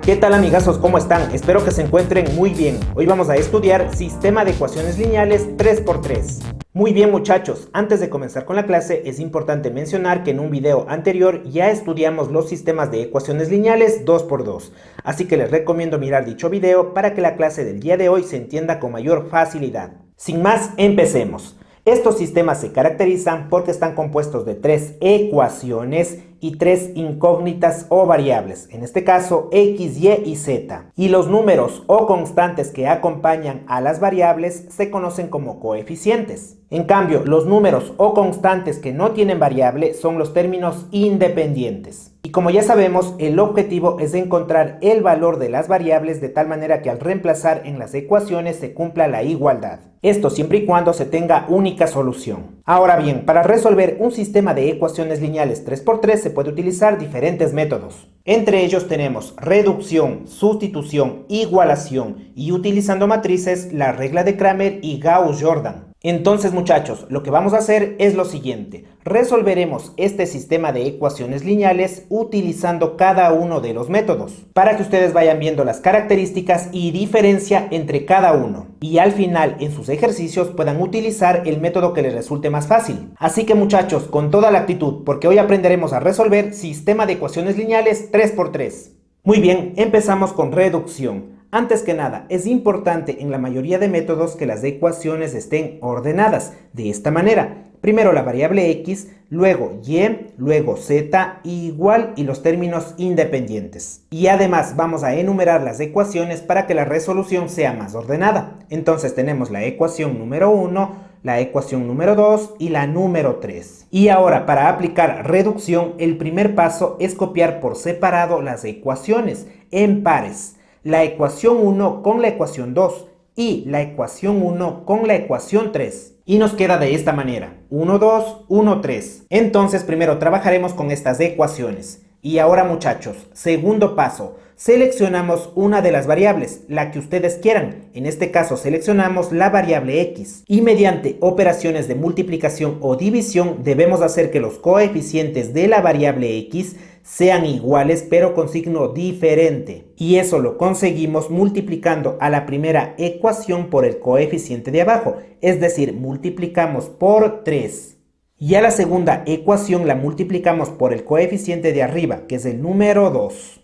¿Qué tal amigazos? ¿Cómo están? Espero que se encuentren muy bien. Hoy vamos a estudiar Sistema de Ecuaciones Lineales 3×3. Muy bien muchachos, antes de comenzar con la clase es importante mencionar que en un video anterior ya estudiamos los sistemas de ecuaciones lineales 2×2. Así que les recomiendo mirar dicho video para que la clase del día de hoy se entienda con mayor facilidad. Sin más, empecemos. Estos sistemas se caracterizan porque están compuestos de 3 ecuaciones y 3 incógnitas o variables, en este caso x, y y z. Y los números o constantes que acompañan a las variables se conocen como coeficientes. En cambio, los números o constantes que no tienen variable son los términos independientes. Y como ya sabemos, el objetivo es encontrar el valor de las variables de tal manera que al reemplazar en las ecuaciones se cumpla la igualdad. Esto siempre y cuando se tenga única solución. Ahora bien, para resolver un sistema de ecuaciones lineales 3×3 se puede utilizar diferentes métodos. Entre ellos tenemos reducción, sustitución, igualación y utilizando matrices, la regla de Cramer y Gauss-Jordan. Entonces muchachos, lo que vamos a hacer es lo siguiente. Resolveremos este sistema de ecuaciones lineales utilizando cada uno de los métodos, para que ustedes vayan viendo las características y diferencia entre cada uno. Y al final, en sus ejercicios, puedan utilizar el método que les resulte más fácil. Así que muchachos, con toda la actitud, porque hoy aprenderemos a resolver sistema de ecuaciones lineales 3×3. Muy bien, empezamos con reducción. Antes que nada, es importante en la mayoría de métodos que las ecuaciones estén ordenadas de esta manera. Primero la variable x, luego y, luego z, igual y los términos independientes. Y además vamos a enumerar las ecuaciones para que la resolución sea más ordenada. Entonces tenemos la ecuación número 1, la ecuación número 2 y la número 3. Y ahora para aplicar reducción, el primer paso es copiar por separado las ecuaciones en pares. La ecuación 1 con la ecuación 2 y la ecuación 1 con la ecuación 3. Y nos queda de esta manera, 1, 2, 1, 3. Entonces primero trabajaremos con estas ecuaciones. Y ahora muchachos, segundo paso, seleccionamos una de las variables, la que ustedes quieran. En este caso seleccionamos la variable x. Y mediante operaciones de multiplicación o división debemos hacer que los coeficientes de la variable x sean iguales pero con signo diferente. Y eso lo conseguimos multiplicando a la primera ecuación por el coeficiente de abajo, es decir, multiplicamos por 3. Y a la segunda ecuación la multiplicamos por el coeficiente de arriba, que es el número 2.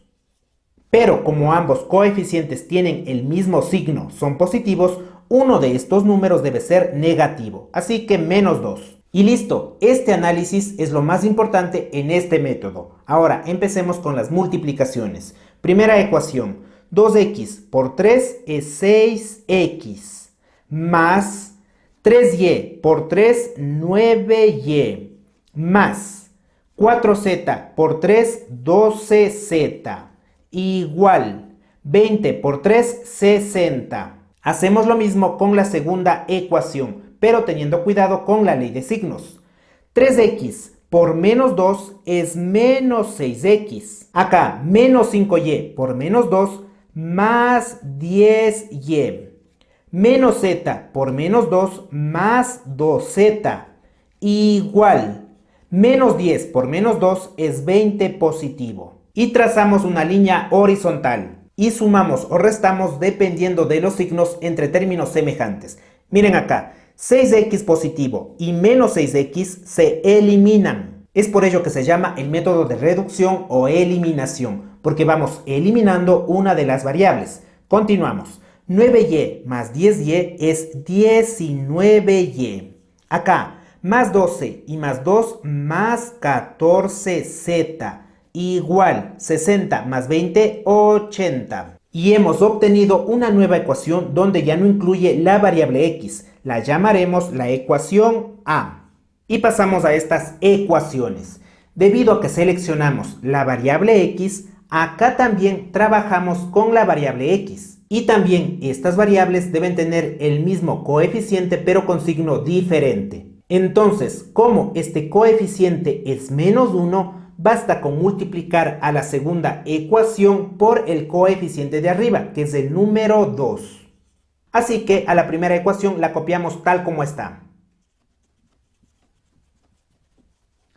Pero como ambos coeficientes tienen el mismo signo, son positivos, uno de estos números debe ser negativo, así que menos 2. Y listo, este análisis es lo más importante en este método. Ahora empecemos con las multiplicaciones. Primera ecuación, 2x por 3 es 6x, más 3y por 3, 9y, más 4z por 3, 12z, igual 20 por 3, 60. Hacemos lo mismo con la segunda ecuación, pero teniendo cuidado con la ley de signos. 3x por menos 2 es menos 6x. Acá, menos 5y por menos 2 más 10y. Menos z por menos 2 más 2z. Igual. Menos 10 por menos 2 es 20 positivo. Y trazamos una línea horizontal. Y sumamos o restamos dependiendo de los signos entre términos semejantes. Miren acá. 6x positivo y menos 6x se eliminan. Es por ello que se llama el método de reducción o eliminación, porque vamos eliminando una de las variables. Continuamos. 9y más 10y es 19y. Acá, más 12 y más 2 más 14z. Igual 60 más 20, 80. Y hemos obtenido una nueva ecuación donde ya no incluye la variable x. La llamaremos la ecuación A. Y pasamos a estas ecuaciones. Debido a que seleccionamos la variable x, acá también trabajamos con la variable x. Y también estas variables deben tener el mismo coeficiente pero con signo diferente. Entonces, como este coeficiente es menos 1, basta con multiplicar a la segunda ecuación por el coeficiente de arriba, que es el número 2. Así que a la primera ecuación la copiamos tal como está.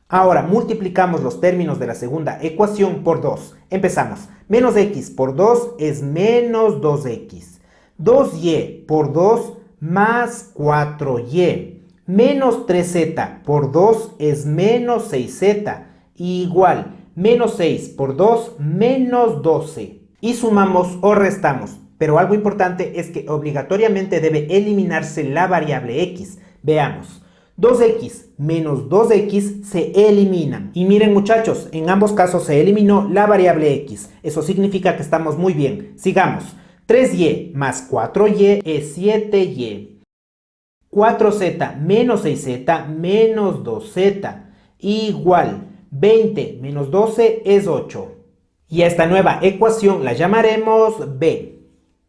Ahora multiplicamos los términos de la segunda ecuación por 2. Empezamos. Menos x por 2 es menos 2x. 2y por 2 más 4y. Menos 3z por 2 es menos 6z. Igual, menos 6 por 2 menos 12. Y sumamos o restamos. Pero algo importante es que obligatoriamente debe eliminarse la variable x. Veamos. 2x menos 2x se eliminan. Y miren muchachos, en ambos casos se eliminó la variable x. Eso significa que estamos muy bien. Sigamos. 3y más 4y es 7y. 4z menos 6z menos 2z. Igual. 20 menos 12 es 8. Y a esta nueva ecuación la llamaremos b.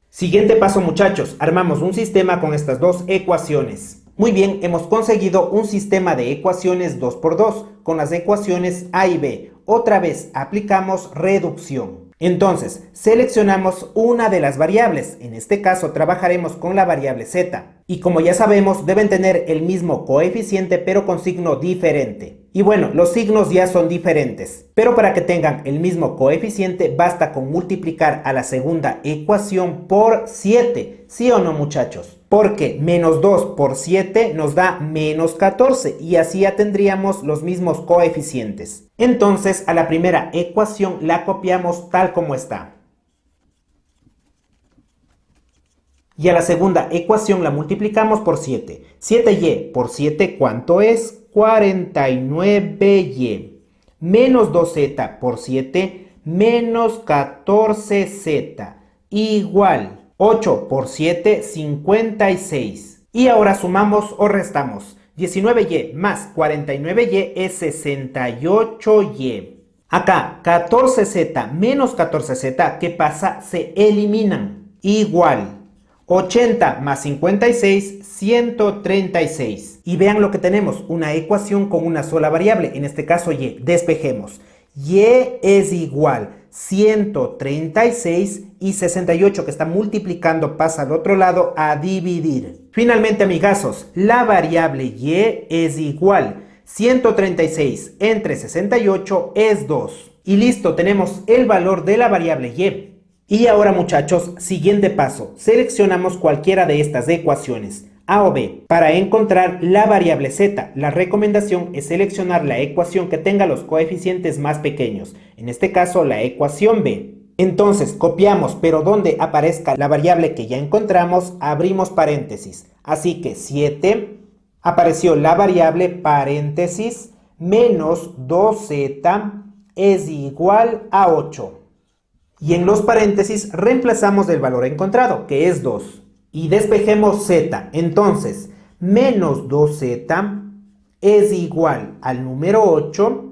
Siguiente paso muchachos, armamos un sistema con estas dos ecuaciones. Muy bien, hemos conseguido un sistema de ecuaciones 2 por 2 con las ecuaciones a y b. Otra vez aplicamos reducción. Entonces, seleccionamos una de las variables. En este caso trabajaremos con la variable z. Y como ya sabemos, deben tener el mismo coeficiente pero con signo diferente. Y bueno, los signos ya son diferentes. Pero para que tengan el mismo coeficiente basta con multiplicar a la segunda ecuación por 7. ¿Sí o no muchachos? Porque menos 2 por 7 nos da menos 14 y así ya tendríamos los mismos coeficientes. Entonces a la primera ecuación la copiamos tal como está. Y a la segunda ecuación la multiplicamos por 7. 7y por 7, ¿cuánto es? 49y. Menos 2z por 7, menos 14z. Igual. 8 por 7, 56. Y ahora sumamos o restamos. 19y más 49y es 68y. Acá, 14z menos 14z, ¿qué pasa? Se eliminan. Igual. 80 más 56, 136. Y vean lo que tenemos, una ecuación con una sola variable, en este caso y. Despejemos. Y es igual 136 y 68 que está multiplicando pasa al otro lado a dividir. Finalmente, amigazos, la variable y es igual 136 entre 68 es 2. Y listo, tenemos el valor de la variable y. Y ahora muchachos, siguiente paso, seleccionamos cualquiera de estas ecuaciones, a o b. Para encontrar la variable z, la recomendación es seleccionar la ecuación que tenga los coeficientes más pequeños, en este caso la ecuación b. Entonces copiamos, pero donde aparezca la variable que ya encontramos, abrimos paréntesis. Así que 7, apareció la variable paréntesis, menos 2z es igual a 8. Y en los paréntesis reemplazamos el valor encontrado, que es 2. Y despejemos z. Entonces, menos 2z es igual al número 8.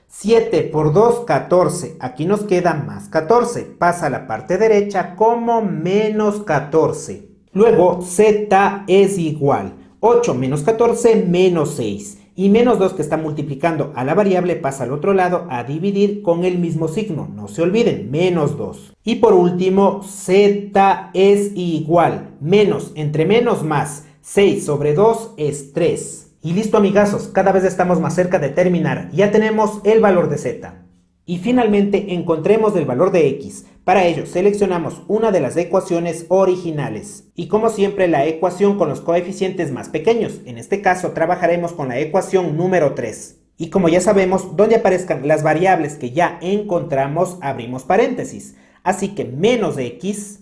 7 por 2, 14. Aquí nos queda más 14. Pasa a la parte derecha como menos 14. Luego, z es igual. 8 menos 14, menos 6. Y menos 2 que está multiplicando a la variable pasa al otro lado a dividir con el mismo signo. No se olviden, menos 2. Y por último, z es igual. Menos entre menos más. 6 sobre 2 es 3. Y listo amigazos, cada vez estamos más cerca de terminar. Ya tenemos el valor de z. Y finalmente encontremos el valor de x. Para ello seleccionamos una de las ecuaciones originales. Y como siempre la ecuación con los coeficientes más pequeños. En este caso trabajaremos con la ecuación número 3. Y como ya sabemos, donde aparezcan las variables que ya encontramos, abrimos paréntesis. Así que menos x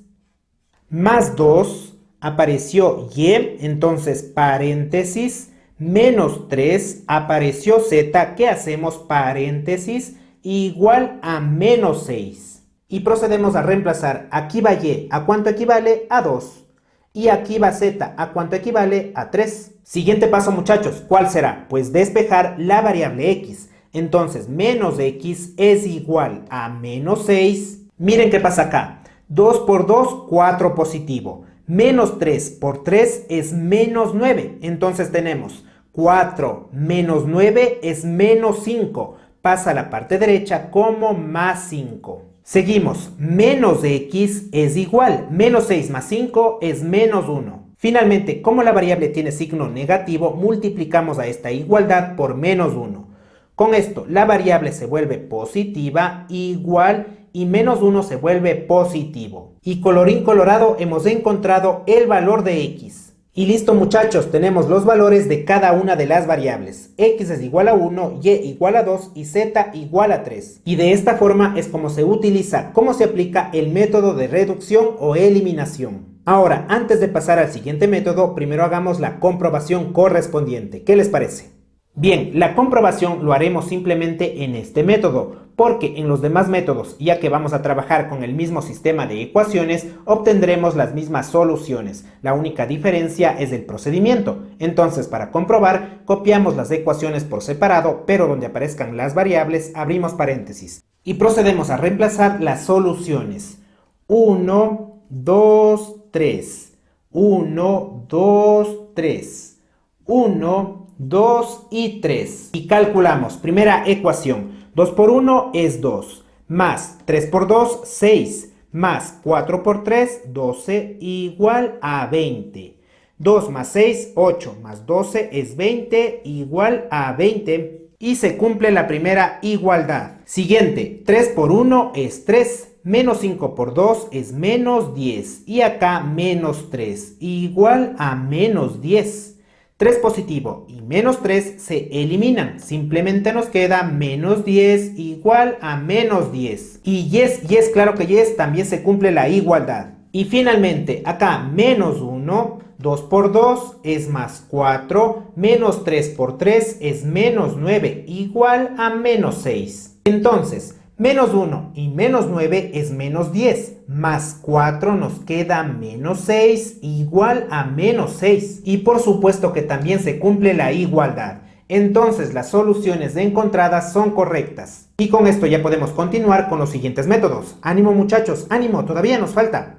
más 2 apareció y, entonces paréntesis, menos 3 apareció z, ¿qué hacemos? Paréntesis, igual a menos 6. Y procedemos a reemplazar, aquí va y, ¿a cuánto equivale? A 2. Y aquí va z, ¿a cuánto equivale? A 3. Siguiente paso muchachos, ¿cuál será? Pues despejar la variable x. Entonces, menos x es igual a menos 6. Miren qué pasa acá. 2 por 2, 4 positivo. Menos 3 por 3 es menos 9. Entonces tenemos 4 menos 9 es menos 5. Pasa a la parte derecha como más 5. Seguimos, menos x es igual, menos 6 más 5 es menos 1. Finalmente, como la variable tiene signo negativo, multiplicamos a esta igualdad por menos 1. Con esto, la variable se vuelve positiva, igual, y menos 1 se vuelve positivo. Y colorín colorado, hemos encontrado el valor de x. Y listo muchachos, tenemos los valores de cada una de las variables. X es igual a 1, Y igual a 2 y Z igual a 3. Y de esta forma es como se utiliza, cómo se aplica el método de reducción o eliminación. Ahora, antes de pasar al siguiente método, primero hagamos la comprobación correspondiente. ¿Qué les parece? Bien, la comprobación lo haremos simplemente en este método, porque en los demás métodos, ya que vamos a trabajar con el mismo sistema de ecuaciones, obtendremos las mismas soluciones. La única diferencia es el procedimiento. Entonces, para comprobar, copiamos las ecuaciones por separado, pero donde aparezcan las variables, abrimos paréntesis. Y procedemos a reemplazar las soluciones. 1, 2, 3. 1, 2, 3. 1, 2 y 3. Y calculamos. Primera ecuación. 2 por 1 es 2. Más 3 por 2, 6. Más 4 por 3, 12 igual a 20. 2 más 6, 8. Más 12 es 20 igual a 20. Y se cumple la primera igualdad. Siguiente. 3 por 1 es 3. Menos 5 por 2 es menos 10. Y acá menos 3 igual a menos 10. 3 positivo y menos 3 se eliminan. Simplemente nos queda menos 10 igual a menos 10. Y yes, claro que yes, también se cumple la igualdad. Y finalmente, acá menos 1, 2 por 2 es más 4, menos 3 por 3 es menos 9, igual a menos 6. Entonces, menos 1 y menos 9 es menos 10, más 4 nos queda menos 6, igual a menos 6. Y por supuesto que también se cumple la igualdad. Entonces las soluciones encontradas son correctas. Y con esto ya podemos continuar con los siguientes métodos. ¡Ánimo muchachos! ¡Ánimo! Todavía nos falta.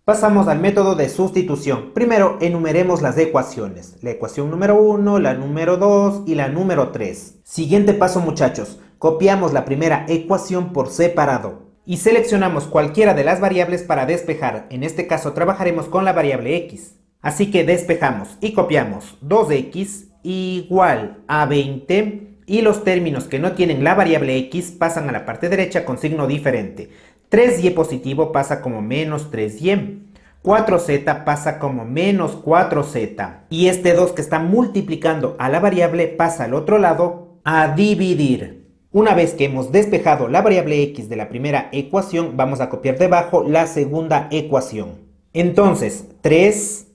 Pasamos al método de sustitución. Primero enumeremos las ecuaciones. La ecuación número 1, la número 2 y la número 3. Siguiente paso muchachos. Copiamos la primera ecuación por separado y seleccionamos cualquiera de las variables para despejar. En este caso trabajaremos con la variable x. Así que despejamos y copiamos 2x igual a 20 y los términos que no tienen la variable x pasan a la parte derecha con signo diferente. 3y positivo pasa como menos 3y. 4z pasa como menos 4z. Y este 2 que está multiplicando a la variable pasa al otro lado a dividir. Una vez que hemos despejado la variable x de la primera ecuación, vamos a copiar debajo la segunda ecuación. Entonces, 3,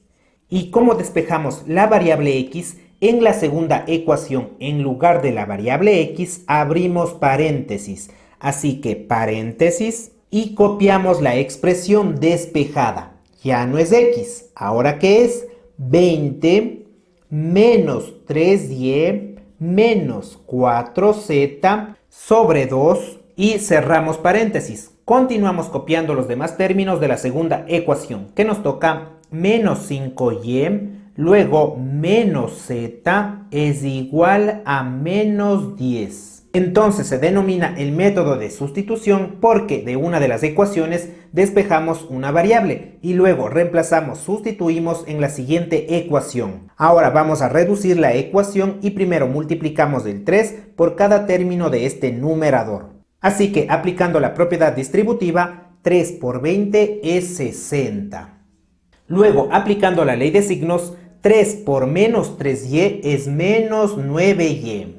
¿y cómo despejamos la variable x? En la segunda ecuación, en lugar de la variable x, abrimos paréntesis. Así que paréntesis y copiamos la expresión despejada. Ya no es x, ¿ahora qué es? 20 menos 3y menos 4z sobre 2 y cerramos paréntesis. Continuamos copiando los demás términos de la segunda ecuación, que nos toca menos 5y, luego menos z es igual a menos 10. Entonces se denomina el método de sustitución porque de una de las ecuaciones despejamos una variable y luego reemplazamos, sustituimos en la siguiente ecuación. Ahora vamos a reducir la ecuación y primero multiplicamos el 3 por cada término de este numerador. Así que aplicando la propiedad distributiva, 3 por 20 es 60. Luego aplicando la ley de signos, 3 por menos 3y es menos 9y.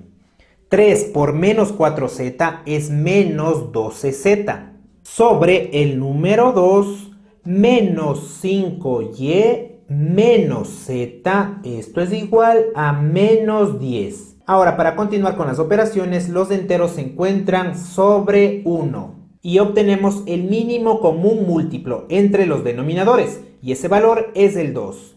3 por menos 4z es menos 12z. Sobre el número 2, menos 5y menos z, esto es igual a menos 10. Ahora, para continuar con las operaciones, los enteros se encuentran sobre 1. Y obtenemos el mínimo común múltiplo entre los denominadores. Y ese valor es el 2.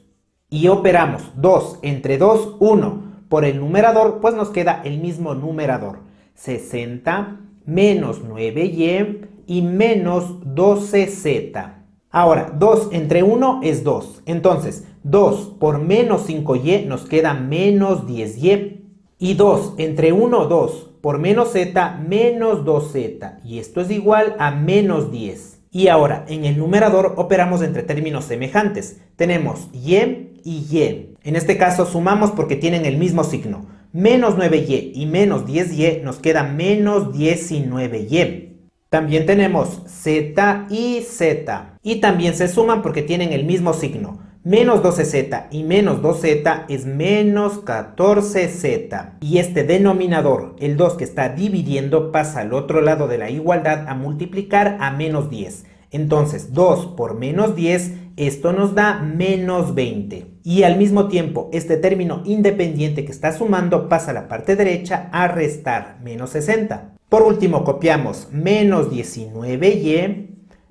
Y operamos 2 entre 2, 1. Por el numerador, pues nos queda el mismo numerador. 60 menos 9y y menos 12z. Ahora, 2 entre 1 es 2. Entonces, 2 por menos 5y nos queda menos 10y. Y 2 entre 1, 2. Por menos z, menos 2z. Y esto es igual a menos 10. Y ahora, en el numerador operamos entre términos semejantes. Tenemos y y y. En este caso sumamos porque tienen el mismo signo. Menos 9y y menos 10y nos queda menos 19y. También tenemos z y z. Y también se suman porque tienen el mismo signo. Menos 12z y menos 2z es menos 14z. Y este denominador, el 2 que está dividiendo, pasa al otro lado de la igualdad a multiplicar a menos 10. Entonces 2 por menos 10, esto nos da menos 20. Y al mismo tiempo, este término independiente que está sumando pasa a la parte derecha a restar, menos 60. Por último, copiamos menos 19y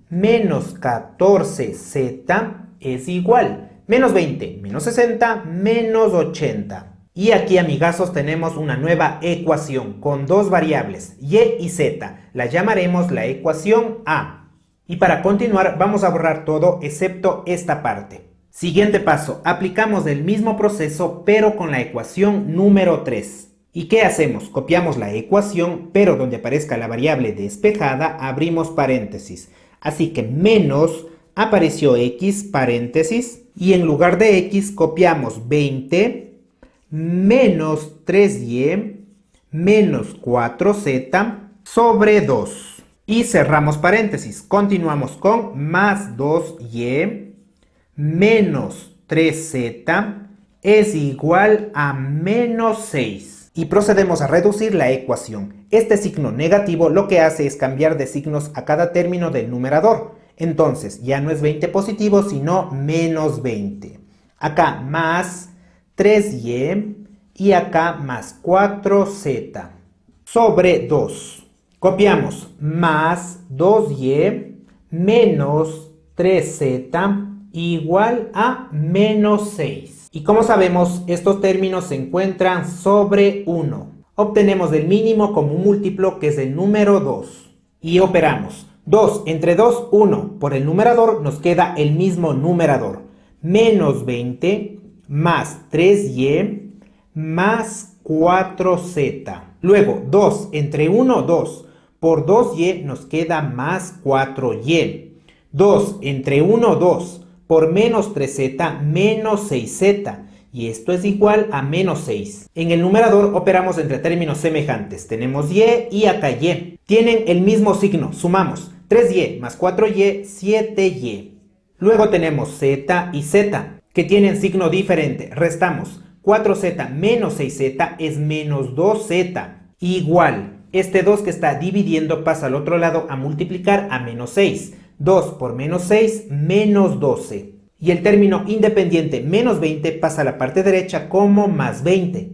menos 14z es igual. Menos 20 menos 60 menos 80. Y aquí, amigazos, tenemos una nueva ecuación con dos variables, y y z. La llamaremos la ecuación A. Y para continuar vamos a borrar todo excepto esta parte. Siguiente paso, aplicamos el mismo proceso pero con la ecuación número 3. ¿Y qué hacemos? Copiamos la ecuación, pero donde aparezca la variable despejada abrimos paréntesis. Así que menos, apareció x paréntesis, y en lugar de x copiamos 20 menos 3y menos 4z sobre 2. Y cerramos paréntesis. Continuamos con más 2y menos 3z es igual a menos 6. Y procedemos a reducir la ecuación. Este signo negativo lo que hace es cambiar de signos a cada término del numerador. Entonces ya no es 20 positivo, sino menos 20. Acá más 3y y acá más 4z sobre 2. Copiamos más 2y menos 3z igual a menos 6. Y como sabemos, estos términos se encuentran sobre 1. Obtenemos el mínimo como un múltiplo que es el número 2. Y operamos. 2 entre 2, 1. Por el numerador nos queda el mismo numerador. Menos 20 más 3y más 4z. Luego 2 entre 1, 2. Por 2y nos queda más 4y. 2 entre 1, 2. Por menos 3z, menos 6z. Y esto es igual a menos 6. En el numerador operamos entre términos semejantes. Tenemos y acá y. Tienen el mismo signo, sumamos. 3y más 4y, 7y. Luego tenemos z y z, que tienen signo diferente. Restamos. 4z menos 6z es menos 2z. Igual. Este 2 que está dividiendo pasa al otro lado a multiplicar a menos 6. 2 por menos 6, menos 12. Y el término independiente menos 20 pasa a la parte derecha como más 20.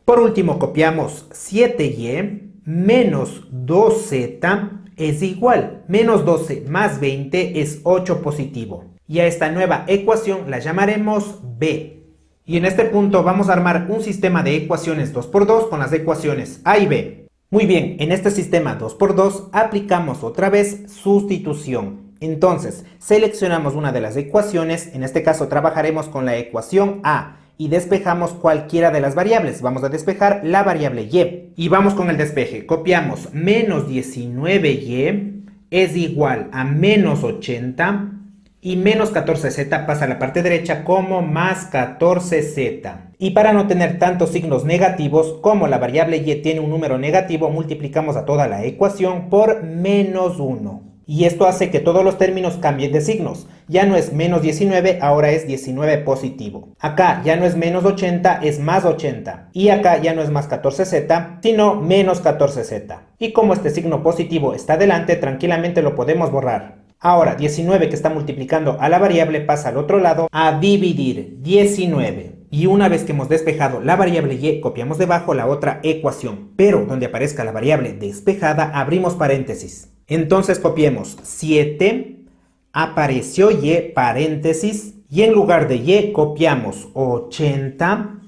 Por último copiamos 7y menos 2z es igual. Menos 12 más 20 es 8 positivo. Y a esta nueva ecuación la llamaremos B. Y en este punto vamos a armar un sistema de ecuaciones 2×2 con las ecuaciones A y B. Muy bien, en este sistema 2×2 aplicamos otra vez sustitución. Entonces, seleccionamos una de las ecuaciones, en este caso trabajaremos con la ecuación A y despejamos cualquiera de las variables. Vamos a despejar la variable y. Y vamos con el despeje. Copiamos menos 19y es igual a menos 80 y menos 14z pasa a la parte derecha como más 14z. Y para no tener tantos signos negativos, como la variable y tiene un número negativo, multiplicamos a toda la ecuación por menos 1. Y esto hace que todos los términos cambien de signos. Ya no es menos 19, ahora es 19 positivo. Acá ya no es menos 80, es más 80. Y acá ya no es más 14z, sino menos 14z. Y como este signo positivo está delante, tranquilamente lo podemos borrar. Ahora, 19 que está multiplicando a la variable pasa al otro lado a dividir 19. Y una vez que hemos despejado la variable y, copiamos debajo la otra ecuación. Pero donde aparezca la variable despejada, abrimos paréntesis. Entonces copiemos 7, apareció y, paréntesis, y en lugar de y copiamos 80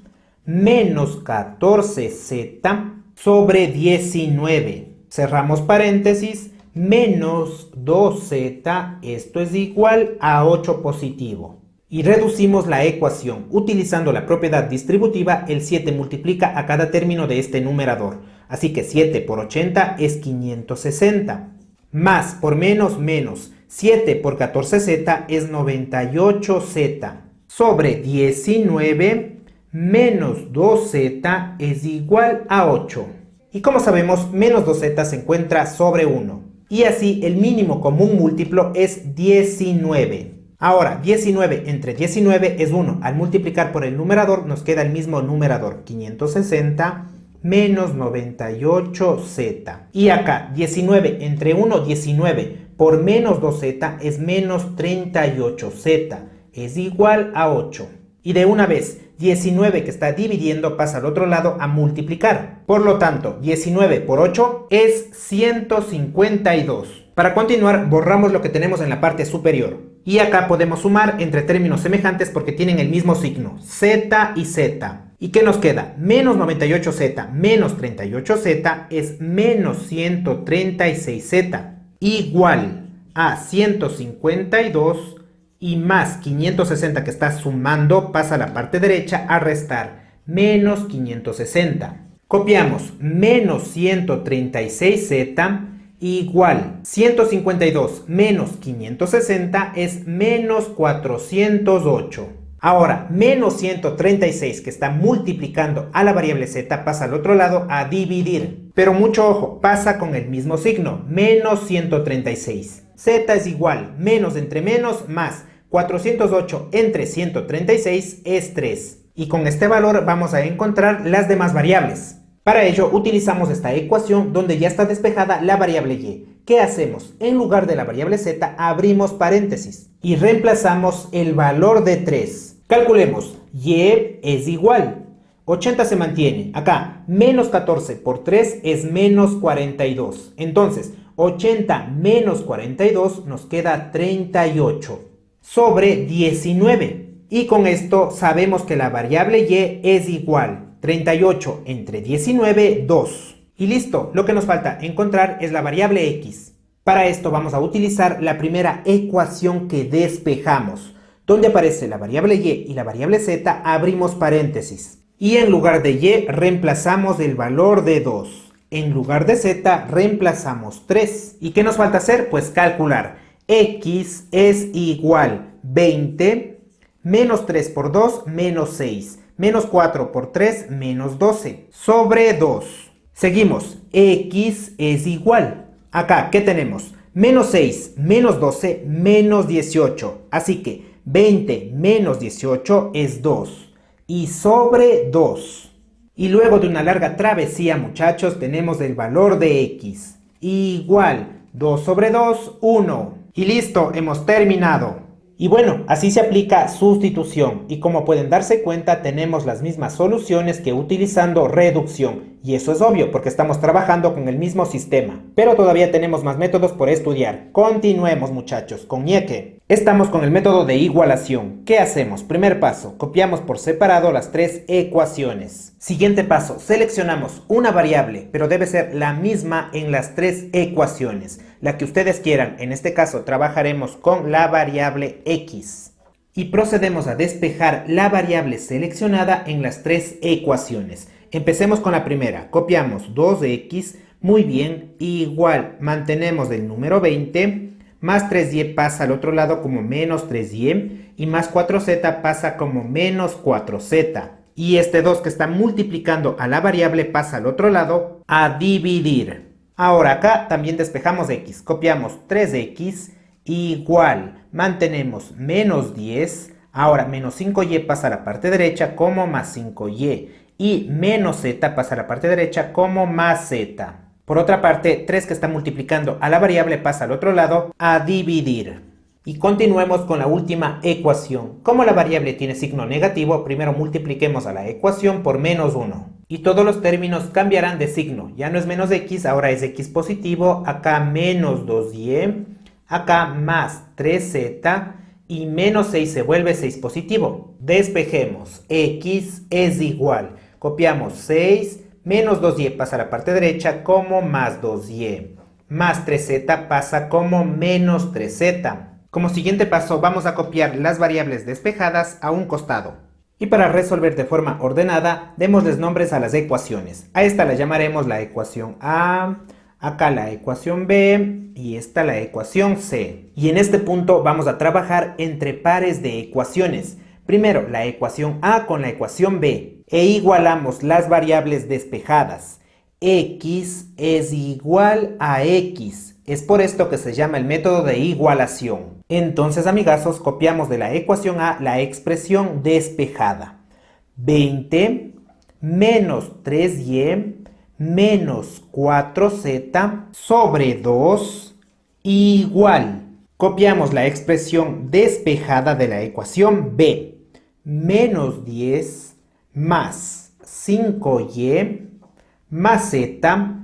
menos 14z sobre 19. Cerramos paréntesis, menos 2z, esto es igual a 8 positivo. Y reducimos la ecuación. Utilizando la propiedad distributiva, el 7 multiplica a cada término de este numerador. Así que 7 por 80 es 560. Más por menos, menos. 7 por 14z es 98z. Sobre 19 menos 2z es igual a 8. Y como sabemos, menos 2z se encuentra sobre 1. Y así el mínimo común múltiplo es 19. Ahora, 19 entre 19 es 1. Al multiplicar por el numerador nos queda el mismo numerador, 560 menos 98z. Y acá, 19 entre 1, 19 por menos 2z es menos 38z. Es igual a 8. Y de una vez, 19 que está dividiendo pasa al otro lado a multiplicar. Por lo tanto, 19 por 8 es 152. Para continuar, borramos lo que tenemos en la parte superior. Y acá podemos sumar entre términos semejantes porque tienen el mismo signo, z y z. ¿Y qué nos queda? Menos 98z menos 38z es menos 136z. Igual a 152 y más 560 que está sumando pasa a la parte derecha a restar. Menos 560. Copiamos menos 136z igual 152 menos 560 es menos 408. Ahora, menos 136 que está multiplicando a la variable z pasa al otro lado a dividir. Pero mucho ojo, pasa con el mismo signo, menos 136. Z es igual, menos entre menos, más 408 entre 136 es 3. Y con este valor vamos a encontrar las demás variables. Para ello utilizamos esta ecuación donde ya está despejada la variable y. ¿Qué hacemos? En lugar de la variable z abrimos paréntesis y reemplazamos el valor de 3. Calculemos, y es igual. 80 se mantiene. Acá, menos 14 por 3 es menos 42. Entonces, 80 menos 42 nos queda 38 sobre 19. Y con esto sabemos que la variable y es igual. 38 entre 19, 2. Y listo, lo que nos falta encontrar es la variable x. Para esto vamos a utilizar la primera ecuación que despejamos. Donde aparece la variable y la variable z, abrimos paréntesis. Y en lugar de y reemplazamos el valor de 2. En lugar de z reemplazamos 3. ¿Y qué nos falta hacer? Pues calcular. X es igual 20 menos 3 por 2 menos 6. Menos 4 por 3, menos 12, sobre 2. Seguimos, x es igual. Acá, ¿qué tenemos? Menos 6, menos 12, menos 18. Así que 20 menos 18 es 2. Y sobre 2. Y luego de una larga travesía, muchachos, tenemos el valor de x. Igual, 2 sobre 2, 1. Y listo, hemos terminado. Y bueno, así se aplica sustitución y como pueden darse cuenta tenemos las mismas soluciones que utilizando reducción y eso es obvio porque estamos trabajando con el mismo sistema, pero todavía tenemos más métodos por estudiar. Continuemos muchachos con ñeque. Estamos con el método de igualación. ¿Qué hacemos? Primer paso, copiamos por separado las tres ecuaciones. Siguiente paso, seleccionamos una variable, pero debe ser la misma en las tres ecuaciones. La que ustedes quieran, en este caso trabajaremos con la variable x. Y procedemos a despejar la variable seleccionada en las tres ecuaciones. Empecemos con la primera, copiamos 2x, muy bien, igual, mantenemos el número 20, más 3y pasa al otro lado como menos 3y, y más 4z pasa como menos 4z. Y este 2 que está multiplicando a la variable pasa al otro lado a dividir. Ahora acá también despejamos x, copiamos 3x, igual, mantenemos menos 10, ahora menos 5y pasa a la parte derecha como más 5y, y menos z pasa a la parte derecha como más z. Por otra parte, 3 que está multiplicando a la variable pasa al otro lado a dividir. Y continuemos con la última ecuación. Como la variable tiene signo negativo, primero multipliquemos a la ecuación por menos 1. Y todos los términos cambiarán de signo. Ya no es menos x, ahora es x positivo. Acá menos 2y, acá más 3z y menos 6 se vuelve 6 positivo. Despejemos. X es igual. Copiamos 6, menos 2y pasa a la parte derecha como más 2y. Más 3z pasa como menos 3z. Como siguiente paso vamos a copiar las variables despejadas a un costado. Y para resolver de forma ordenada, démosles nombres a las ecuaciones. A esta la llamaremos la ecuación A, acá la ecuación B y esta la ecuación C. Y en este punto vamos a trabajar entre pares de ecuaciones. Primero la ecuación A con la ecuación B e igualamos las variables despejadas. X es igual a X Es por esto que se llama el método de igualación. Entonces, amigazos, copiamos de la ecuación A la expresión despejada. 20 menos 3y menos 4z sobre 2 igual. Copiamos la expresión despejada de la ecuación B. Menos 10 más 5y más z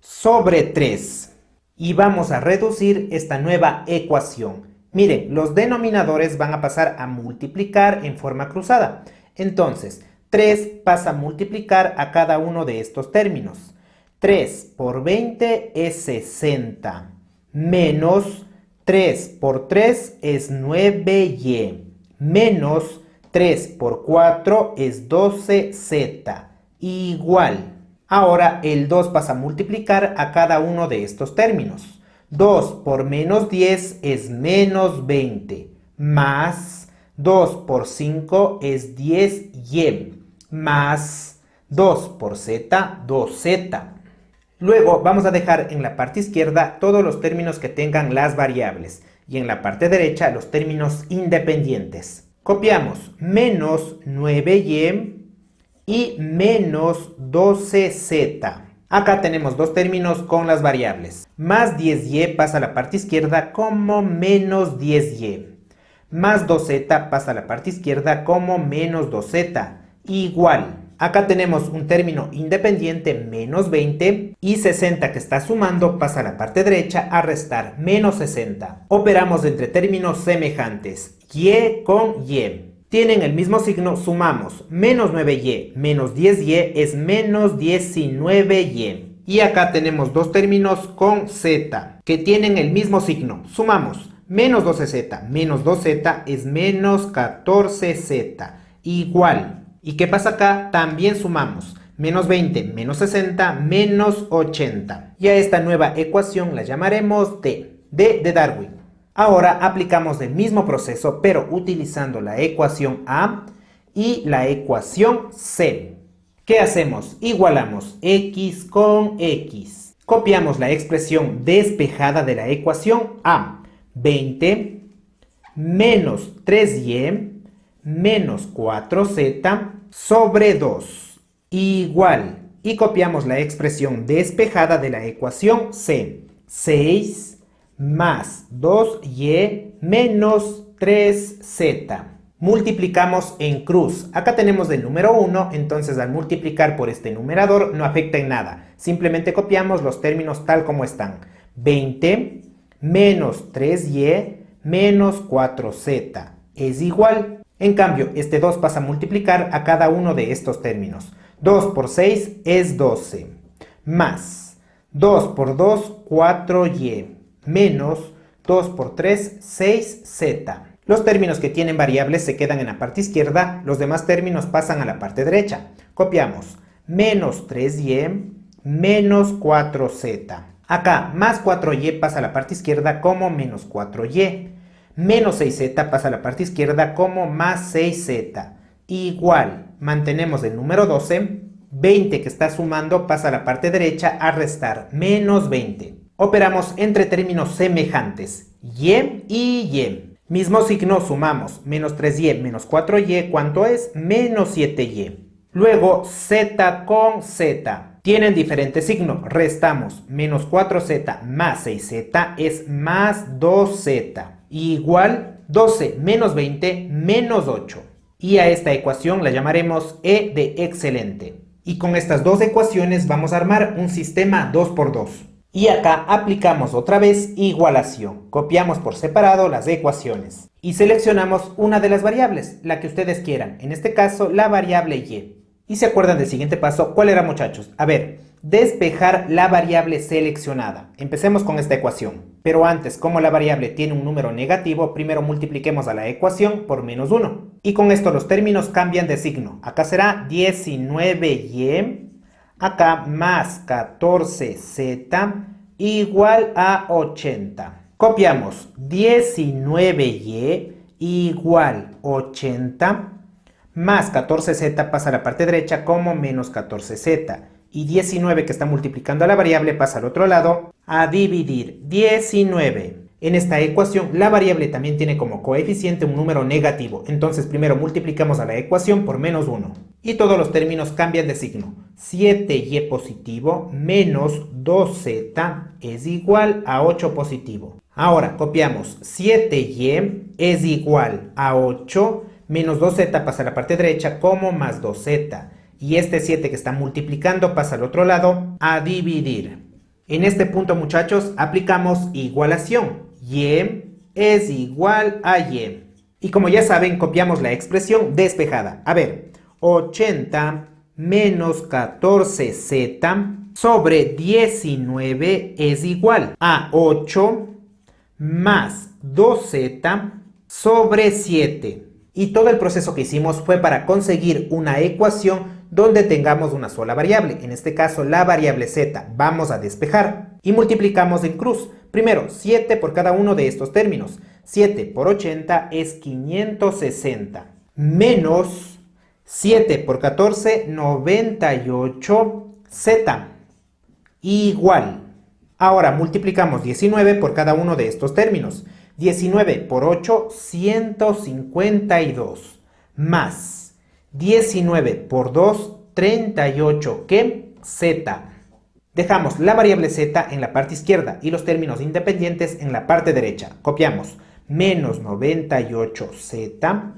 sobre 3. Y vamos a reducir esta nueva ecuación. Miren, los denominadores van a pasar a multiplicar en forma cruzada. Entonces, 3 pasa a multiplicar a cada uno de estos términos. 3 por 20 es 60, menos 3 por 3 es 9y, menos 3 por 4 es 12z, igual. Ahora el 2 pasa a multiplicar a cada uno de estos términos. 2 por menos 10 es menos 20, más 2 por 5 es 10y, más 2 por z, 2z. Luego vamos a dejar en la parte izquierda todos los términos que tengan las variables y en la parte derecha los términos independientes. Copiamos menos 9y y menos 12z. Acá tenemos dos términos con las variables. Más 10y pasa a la parte izquierda como menos 10y. Más 2z pasa a la parte izquierda como menos 2z. Igual. Acá tenemos un término independiente, menos 20, y 60 que está sumando pasa a la parte derecha a restar, menos 60. Operamos entre términos semejantes, y con y. Tienen el mismo signo, sumamos. Menos 9y menos 10y es menos 19y. Y acá tenemos dos términos con z, que tienen el mismo signo, sumamos. Menos 12z menos 2z es menos 14z, igual. ¿Y qué pasa acá? También sumamos. Menos 20 menos 60 menos 80. Y a esta nueva ecuación la llamaremos D de Darwin. Ahora aplicamos el mismo proceso, pero utilizando la ecuación A y la ecuación C. ¿Qué hacemos? Igualamos x con x. Copiamos la expresión despejada de la ecuación A. 20 menos 3y menos 4z sobre 2 igual. Y copiamos la expresión despejada de la ecuación C. 6 más 2y menos 3z. Multiplicamos en cruz. Acá tenemos el número 1, entonces al multiplicar por este numerador no afecta en nada. Simplemente copiamos los términos tal como están. 20 menos 3y menos 4z es igual. En cambio, este 2 pasa a multiplicar a cada uno de estos términos. 2 por 6 es 12, más 2 por 2, 4y, menos 2 por 3, 6z. Los términos que tienen variables se quedan en la parte izquierda, los demás términos pasan a la parte derecha. Copiamos menos 3y, menos 4z. Acá, más 4y pasa a la parte izquierda como menos 4y. Menos 6z pasa a la parte izquierda como más 6z. Igual, mantenemos el número 12. 20 que está sumando pasa a la parte derecha a restar, menos 20. Operamos entre términos semejantes, y y y. Mismo signo, sumamos. Menos 3y menos 4y, ¿cuánto es? Menos 7y. Luego, z con z. Tienen diferente signo, restamos. Menos 4z más 6z es más 2z. Igual 12 menos 20 menos 8. Y a esta ecuación la llamaremos E de excelente. Y con estas dos ecuaciones vamos a armar un sistema 2×2. Y acá aplicamos otra vez igualación. Copiamos por separado las ecuaciones. Y seleccionamos una de las variables, la que ustedes quieran. En este caso, la variable y. ¿Y se acuerdan del siguiente paso? ¿Cuál era, muchachos? A ver, despejar la variable seleccionada. Empecemos con esta ecuación. Pero antes, como la variable tiene un número negativo, primero multipliquemos a la ecuación por menos 1. Y con esto los términos cambian de signo. Acá será 19y, acá más 14z igual a 80. Copiamos 19y igual 80 más 14z pasa a la parte derecha como menos 14z y 19 que está multiplicando a la variable pasa al otro lado a dividir 19. En esta ecuación la variable también tiene como coeficiente un número negativo, entonces primero multiplicamos a la ecuación por menos 1 y todos los términos cambian de signo. 7y positivo menos 2z es igual a 8 positivo. Ahora copiamos 7y es igual a 8 menos 2z pasa a la parte derecha como más 2z. Y este 7 que está multiplicando pasa al otro lado a dividir. En este punto, muchachos, aplicamos igualación. Y es igual a y. Y como ya saben, copiamos la expresión despejada. A ver, 80 menos 14z sobre 19 es igual a 8 más 2z sobre 7. Y todo el proceso que hicimos fue para conseguir una ecuación donde tengamos una sola variable, en este caso la variable z. Vamos a despejar y multiplicamos en cruz. Primero, 7 por cada uno de estos términos. 7 por 80 es 560. Menos 7 por 14, 98z. Igual. Ahora multiplicamos 19 por cada uno de estos términos. 19 por 8, 152. Más 19 por 2, 38, ¿qué? Z. Dejamos la variable z en la parte izquierda y los términos independientes en la parte derecha. Copiamos menos 98z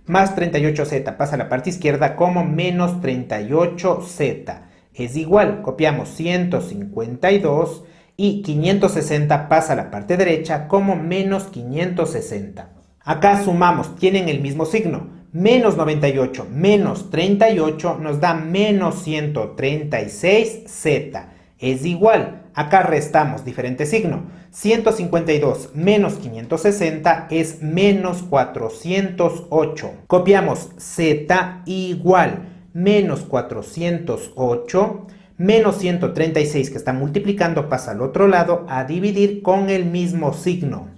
más 38z pasa a la parte izquierda como menos 38z. Es igual, copiamos 152 y 560 pasa a la parte derecha como menos 560. Acá sumamos, tienen el mismo signo. Menos 98 menos 38 nos da menos 136z. Es igual, acá restamos diferente signo. 152 menos 560 es menos 408. Copiamos z igual menos 408 menos 136 que está multiplicando pasa al otro lado a dividir con el mismo signo.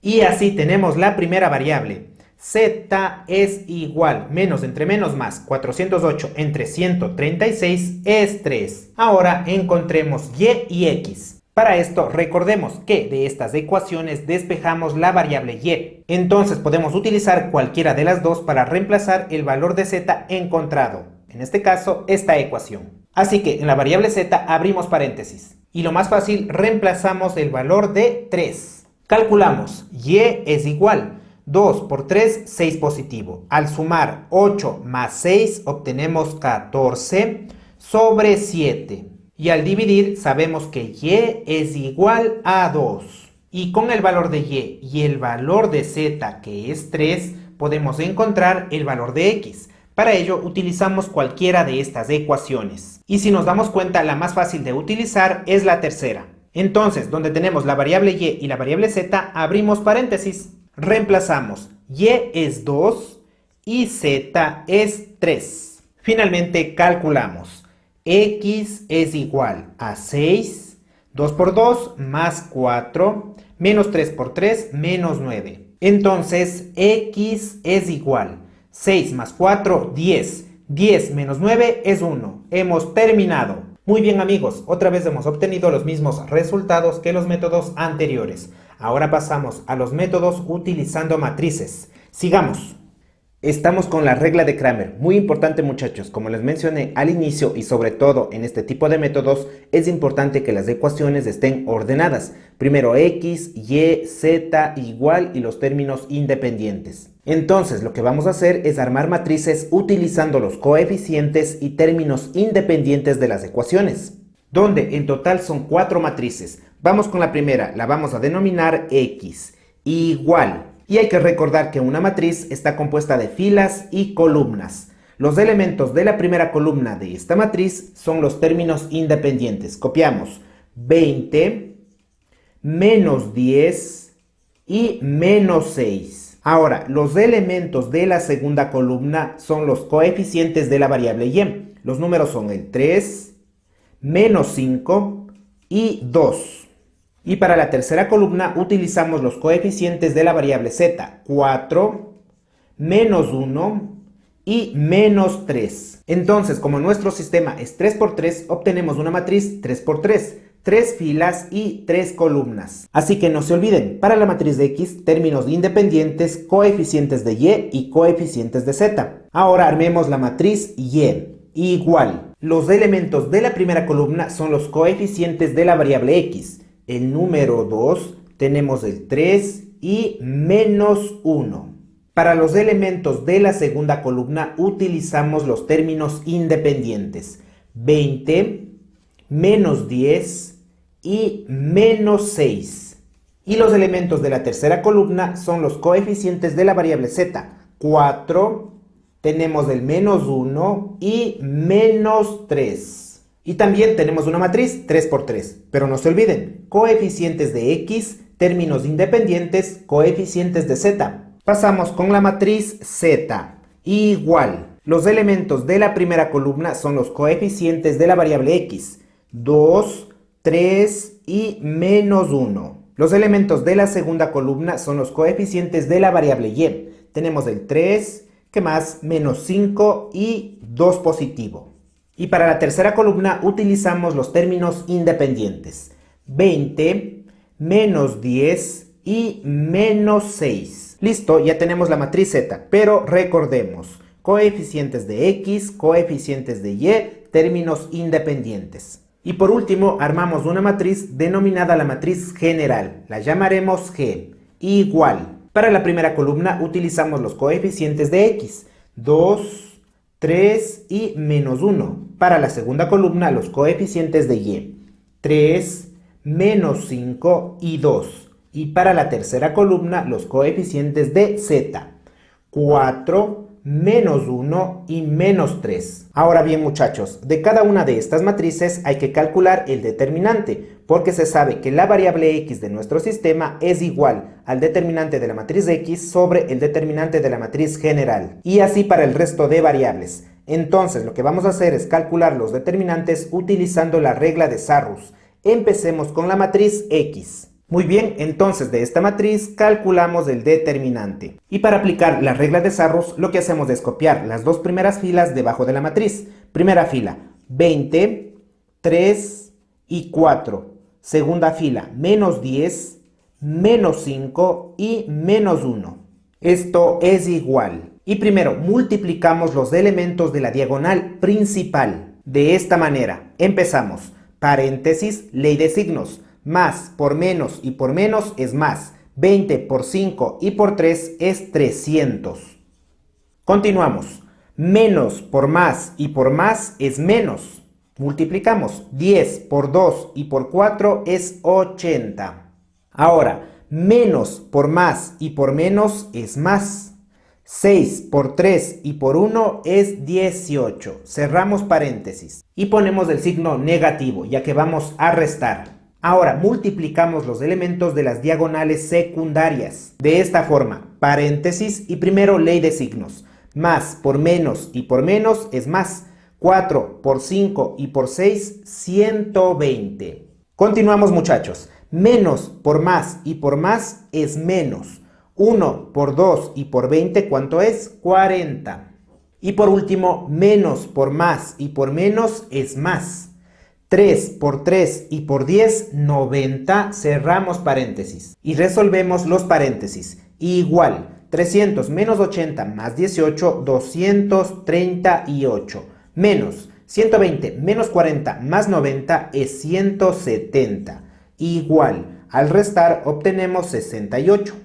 Y así tenemos la primera variable. Z es igual, menos entre menos más, 408 entre 136 es 3. Ahora encontremos y y x. Para esto recordemos que de estas ecuaciones despejamos la variable y. Entonces podemos utilizar cualquiera de las dos para reemplazar el valor de z encontrado. En este caso, esta ecuación. Así que en la variable z abrimos paréntesis. Y lo más fácil, reemplazamos el valor de 3. Calculamos, y es igual 2 por 3, 6 positivo. Al sumar 8 más 6 obtenemos 14 sobre 7. Y al dividir sabemos que y es igual a 2. Y con el valor de y el valor de z, que es 3, podemos encontrar el valor de x. Para ello utilizamos cualquiera de estas ecuaciones. Y si nos damos cuenta, la más fácil de utilizar es la tercera. Entonces, donde tenemos la variable y la variable z, abrimos paréntesis. Reemplazamos y es 2 y z es 3. Finalmente calculamos. X es igual a 6, 2 por 2 más 4, menos 3 por 3, menos 9. Entonces, x es igual 6 más 4, 10. 10 menos 9 es 1. Hemos terminado. Muy bien, amigos, otra vez hemos obtenido los mismos resultados que los métodos anteriores. Ahora pasamos a los métodos utilizando matrices. Sigamos. Estamos con la regla de Cramer. Muy importante, muchachos. Como les mencioné al inicio y sobre todo en este tipo de métodos, es importante que las ecuaciones estén ordenadas. Primero x, y, z igual y los términos independientes. Entonces lo que vamos a hacer es armar matrices utilizando los coeficientes y términos independientes de las ecuaciones, donde en total son 4 matrices. Vamos con la primera, la vamos a denominar x igual. Y hay que recordar que una matriz está compuesta de filas y columnas. Los elementos de la primera columna de esta matriz son los términos independientes. Copiamos 20, menos 10 y menos 6. Ahora, los elementos de la segunda columna son los coeficientes de la variable y. Los números son el 3, menos 5 y 2. Y para la tercera columna utilizamos los coeficientes de la variable z, 4, menos 1 y menos 3. Entonces, como nuestro sistema es 3 por 3, obtenemos una matriz 3 por 3, 3 filas y 3 columnas. Así que no se olviden, para la matriz de X, términos independientes, coeficientes de Y coeficientes de Z. Ahora armemos la matriz Y. Igual, los elementos de la primera columna son los coeficientes de la variable X. El número 2 tenemos el 3 y menos 1. Para los elementos de la segunda columna utilizamos los términos independientes. 20, menos 10 y menos 6. Y los elementos de la tercera columna son los coeficientes de la variable Z. 4, tenemos el menos 1 y menos 3. Y también tenemos una matriz 3 por 3. Pero no se olviden, coeficientes de X, términos independientes, coeficientes de Z. Pasamos con la matriz Z. Igual, los elementos de la primera columna son los coeficientes de la variable X. 2, 3 y menos 1. Los elementos de la segunda columna son los coeficientes de la variable Y. Tenemos el 3, ¿qué más? Menos 5 y 2 positivo. Y para la tercera columna utilizamos los términos independientes. 20, menos 10 y menos 6. Listo, ya tenemos la matriz Z, pero recordemos, coeficientes de X, coeficientes de Y, términos independientes. Y por último, armamos una matriz denominada la matriz general. La llamaremos G. Igual. Para la primera columna utilizamos los coeficientes de X. 2, 3 y menos 1. Para la segunda columna los coeficientes de Y. 3, menos 5 y 2. Y para la tercera columna los coeficientes de Z. 4, menos 1 y menos 3. Ahora bien, muchachos, de cada una de estas matrices hay que calcular el determinante, porque se sabe que la variable X de nuestro sistema es igual al determinante de la matriz X sobre el determinante de la matriz general. Y así para el resto de variables. Entonces lo que vamos a hacer es calcular los determinantes utilizando la regla de Sarrus. Empecemos con la matriz X. Muy bien, entonces de esta matriz calculamos el determinante. Y para aplicar la regla de Sarrus, lo que hacemos es copiar las dos primeras filas debajo de la matriz. Primera fila, 20, 3 y 4. Segunda fila, menos 10, menos 5 y menos 1. Esto es igual. Y primero multiplicamos los elementos de la diagonal principal. De esta manera, empezamos. Paréntesis, ley de signos. Más por menos y por menos es más. 20 por 5 y por 3 es 300. Continuamos. Menos por más y por más es menos. Multiplicamos. 10 por 2 y por 4 es 80. Ahora, menos por más y por menos es más. 6 por 3 y por 1 es 18. Cerramos paréntesis. Y ponemos el signo negativo, ya que vamos a restar. Ahora multiplicamos los elementos de las diagonales secundarias. De esta forma, paréntesis y primero ley de signos. Más por menos y por menos es más. 4 por 5 y por 6, 120. Continuamos, muchachos. Menos por más y por más es menos. 1 por 2 y por 20, ¿cuánto es? 40. Y por último, menos por más y por menos es más. 3 por 3 y por 10, 90, cerramos paréntesis. Y resolvemos los paréntesis. Igual, 300 menos 80 más 18, 238. Menos 120 menos 40 más 90 es 170. Igual, al restar obtenemos 68.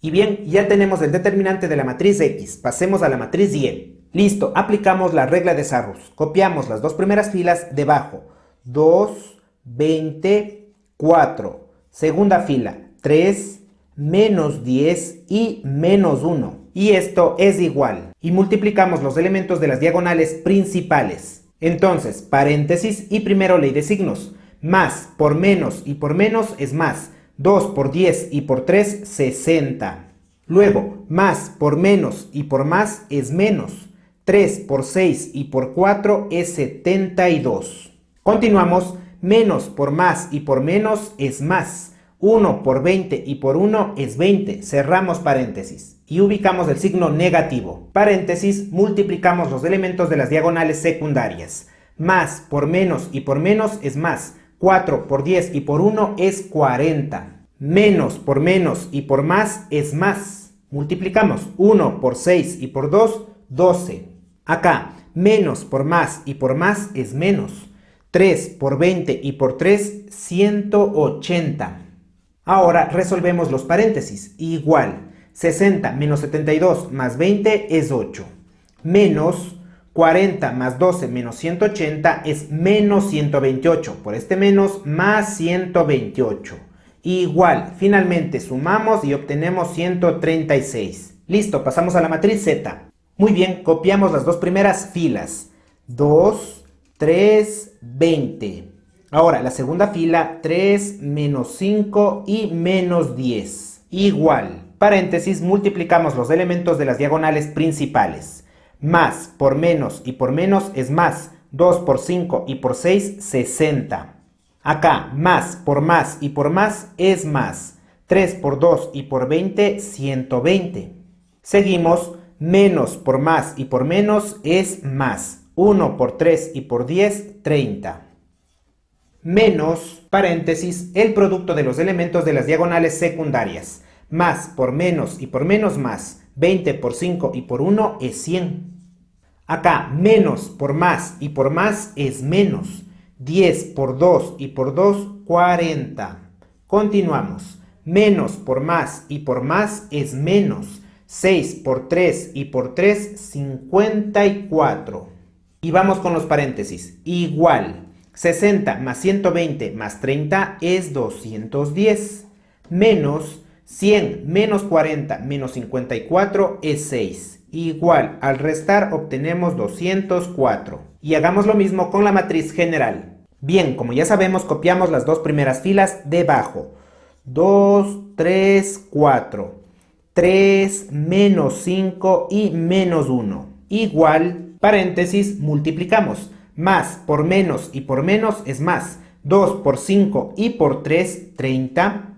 Y bien, ya tenemos el determinante de la matriz X. Pasemos a la matriz Y. Listo, aplicamos la regla de Sarrus. Copiamos las dos primeras filas debajo. 2, 20, 4. Segunda fila, 3, menos 10 y menos 1. Y esto es igual. Y multiplicamos los elementos de las diagonales principales. Entonces, paréntesis y primero ley de signos. Más por menos y por menos es más. 2 por 10 y por 3, 60. Luego, más por menos y por más es menos. 3 por 6 y por 4 es 72. Continuamos, menos por más y por menos es más. 1 por 20 y por 1 es 20. Cerramos paréntesis. Y ubicamos el signo negativo. Paréntesis, multiplicamos los elementos de las diagonales secundarias. Más por menos y por menos es más. 4 por 10 y por 1 es 40. Menos por menos y por más es más. Multiplicamos 1 por 6 y por 2, 12. Acá, menos por más y por más es menos. 3 por 20 y por 3, 180. Ahora resolvemos los paréntesis. Igual, 60 menos 72 más 20 es 8. Menos 40 más 12 menos 180 es menos 128. Por este menos, más 128. Igual, finalmente sumamos y obtenemos 136. Listo, pasamos a la matriz Z. Muy bien, copiamos las dos primeras filas. 2, 3, 20. Ahora, la segunda fila, 3, menos 5 y menos 10. Igual, paréntesis, multiplicamos los elementos de las diagonales principales. Más por menos y por menos es más. 2 por 5 y por 6, 60. Acá, más por más y por más es más. 3 por 2 y por 20, 120. Seguimos, menos por más y por menos es más. 1 por 3 y por 10, 30. Menos, paréntesis, el producto de los elementos de las diagonales secundarias. Más por menos y por menos más. 20 por 5 y por 1 es 100. Acá, menos por más y por más es menos. 10 por 2 y por 2, 40. Continuamos. Menos por más y por más es menos. 6 por 3 y por 3, 54. Y vamos con los paréntesis. Igual. 60 más 120 más 30 es 210. Menos 100 menos 40 menos 54 es 6. Igual, al restar obtenemos 204. Y hagamos lo mismo con la matriz general. Bien, como ya sabemos, copiamos las dos primeras filas debajo. 2, 3, 4. 3, menos 5 y menos 1. Igual, paréntesis, multiplicamos. Más por menos y por menos es más. 2 por 5 y por 3, 30.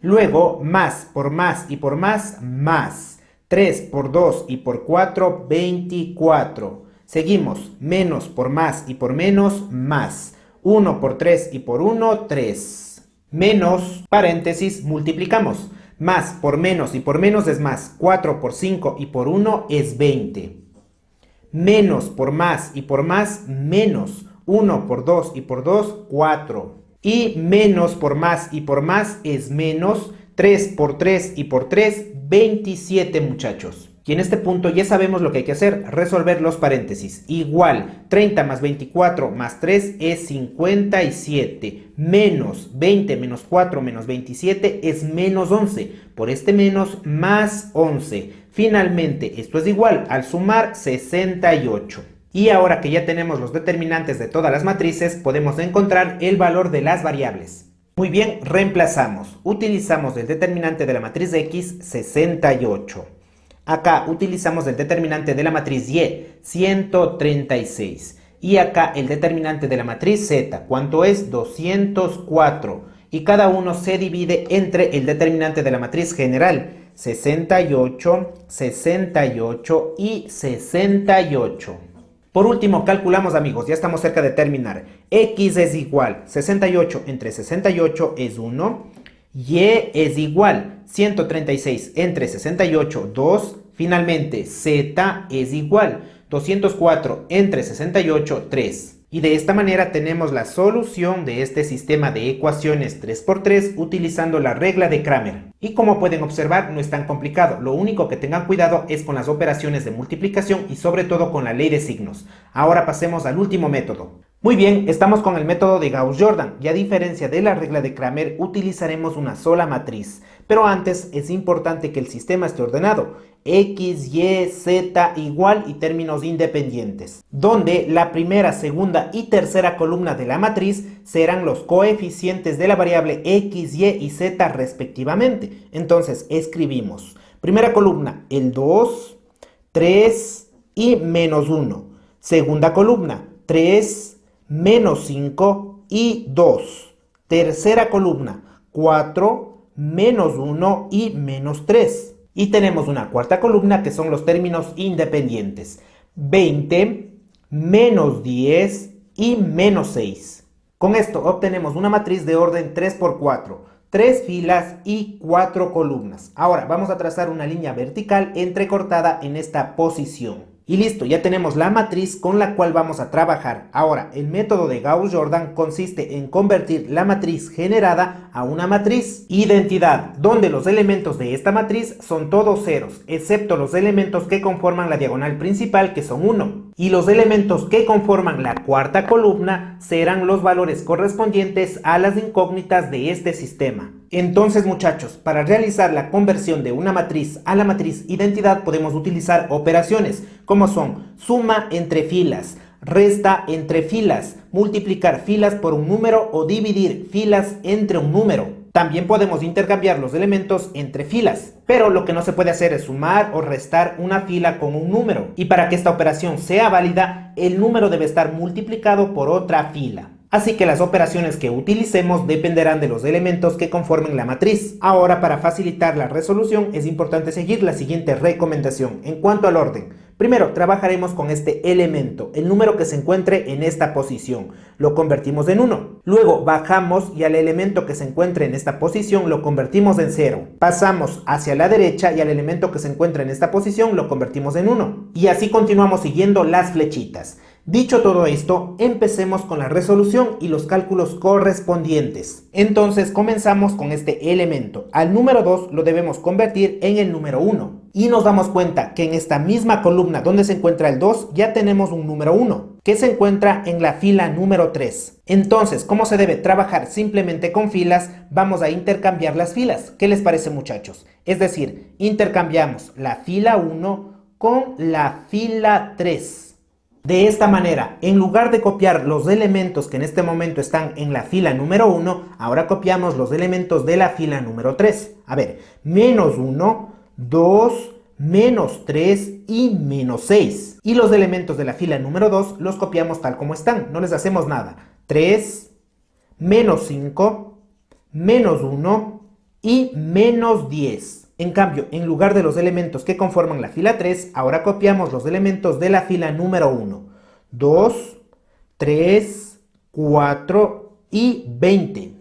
Luego, más por más y por más, más. 3 por 2 y por 4, 24. Seguimos, menos por más y por menos, más. 1 por 3 y por 1, 3. Menos, paréntesis, multiplicamos. Más por menos y por menos es más. 4 por 5 y por 1 es 20. Menos por más y por más, menos. 1 por 2 y por 2, 4. Y menos por más y por más es menos. 3 por 3 y por 3, 27, muchachos. Y en este punto ya sabemos lo que hay que hacer, resolver los paréntesis. Igual, 30 más 24 más 3 es 57. Menos 20 menos 4 menos 27 es menos 11. Por este menos, más 11. Finalmente, esto es igual, al sumar, 68. Y ahora que ya tenemos los determinantes de todas las matrices, podemos encontrar el valor de las variables. Muy bien, reemplazamos. Utilizamos el determinante de la matriz X, 68. Acá utilizamos el determinante de la matriz Y, 136. Y acá el determinante de la matriz Z, ¿cuánto es? 204. Y cada uno se divide entre el determinante de la matriz general, 68, 68 y 68. Por último, calculamos, amigos, ya estamos cerca de terminar. X es igual, 68 entre 68 es 1. Y es igual, 136 entre 68, 2. Finalmente, Z es igual, 204 entre 68, 3. Y de esta manera tenemos la solución de este sistema de ecuaciones 3×3 utilizando la regla de Kramer. Y como pueden observar, no es tan complicado. Lo único que tengan cuidado es con las operaciones de multiplicación y sobre todo con la ley de signos. Ahora pasemos al último método. Muy bien, estamos con el método de Gauss-Jordan y a diferencia de la regla de Kramer utilizaremos una sola matriz. Pero antes es importante que el sistema esté ordenado. X, Y, Z igual y términos independientes, donde la primera, segunda y tercera columna de la matriz serán los coeficientes de la variable X, Y y Z respectivamente. Entonces escribimos, primera columna, el 2, 3 y menos 1. Segunda columna, 3, menos 5 y 2. Tercera columna, 4, menos 1 y menos 3. Y tenemos una cuarta columna que son los términos independientes. 20, menos 10 y menos 6. Con esto obtenemos una matriz de orden 3×4, 3 filas y 4 columnas. Ahora vamos a trazar una línea vertical entrecortada en esta posición. Y listo, ya tenemos la matriz con la cual vamos a trabajar. Ahora, el método de Gauss-Jordan consiste en convertir la matriz generada a una matriz identidad, donde los elementos de esta matriz son todos ceros, excepto los elementos que conforman la diagonal principal, que son 1. Y los elementos que conforman la cuarta columna serán los valores correspondientes a las incógnitas de este sistema. Entonces, muchachos, para realizar la conversión de una matriz a la matriz identidad podemos utilizar operaciones como son suma entre filas, resta entre filas, multiplicar filas por un número o dividir filas entre un número. También podemos intercambiar los elementos entre filas, pero lo que no se puede hacer es sumar o restar una fila con un número. Y para que esta operación sea válida, el número debe estar multiplicado por otra fila. Así que las operaciones que utilicemos dependerán de los elementos que conformen la matriz. Ahora, para facilitar la resolución, es importante seguir la siguiente recomendación. En cuanto al orden, primero trabajaremos con este elemento, el número que se encuentre en esta posición. Lo convertimos en 1. Luego bajamos y al elemento que se encuentre en esta posición lo convertimos en 0. Pasamos hacia la derecha y al elemento que se encuentra en esta posición lo convertimos en 1. Y así continuamos siguiendo las flechitas. Dicho todo esto, empecemos con la resolución y los cálculos correspondientes. Entonces comenzamos con este elemento. Al número 2 lo debemos convertir en el número 1. Y nos damos cuenta que en esta misma columna donde se encuentra el 2 ya tenemos un número 1, que se encuentra en la fila número 3. Entonces, como se debe trabajar simplemente con filas, vamos a intercambiar las filas. ¿Qué les parece, muchachos? Es decir, intercambiamos la fila 1 con la fila 3. De esta manera, en lugar de copiar los elementos que en este momento están en la fila número 1, ahora copiamos los elementos de la fila número 3. A ver, menos 1, 2, menos 3 y menos 6. Y los elementos de la fila número 2 los copiamos tal como están, no les hacemos nada. 3, menos 5, menos 1 y menos 10. En cambio, en lugar de los elementos que conforman la fila 3, ahora copiamos los elementos de la fila número 1. 2, 3, 4 y 20.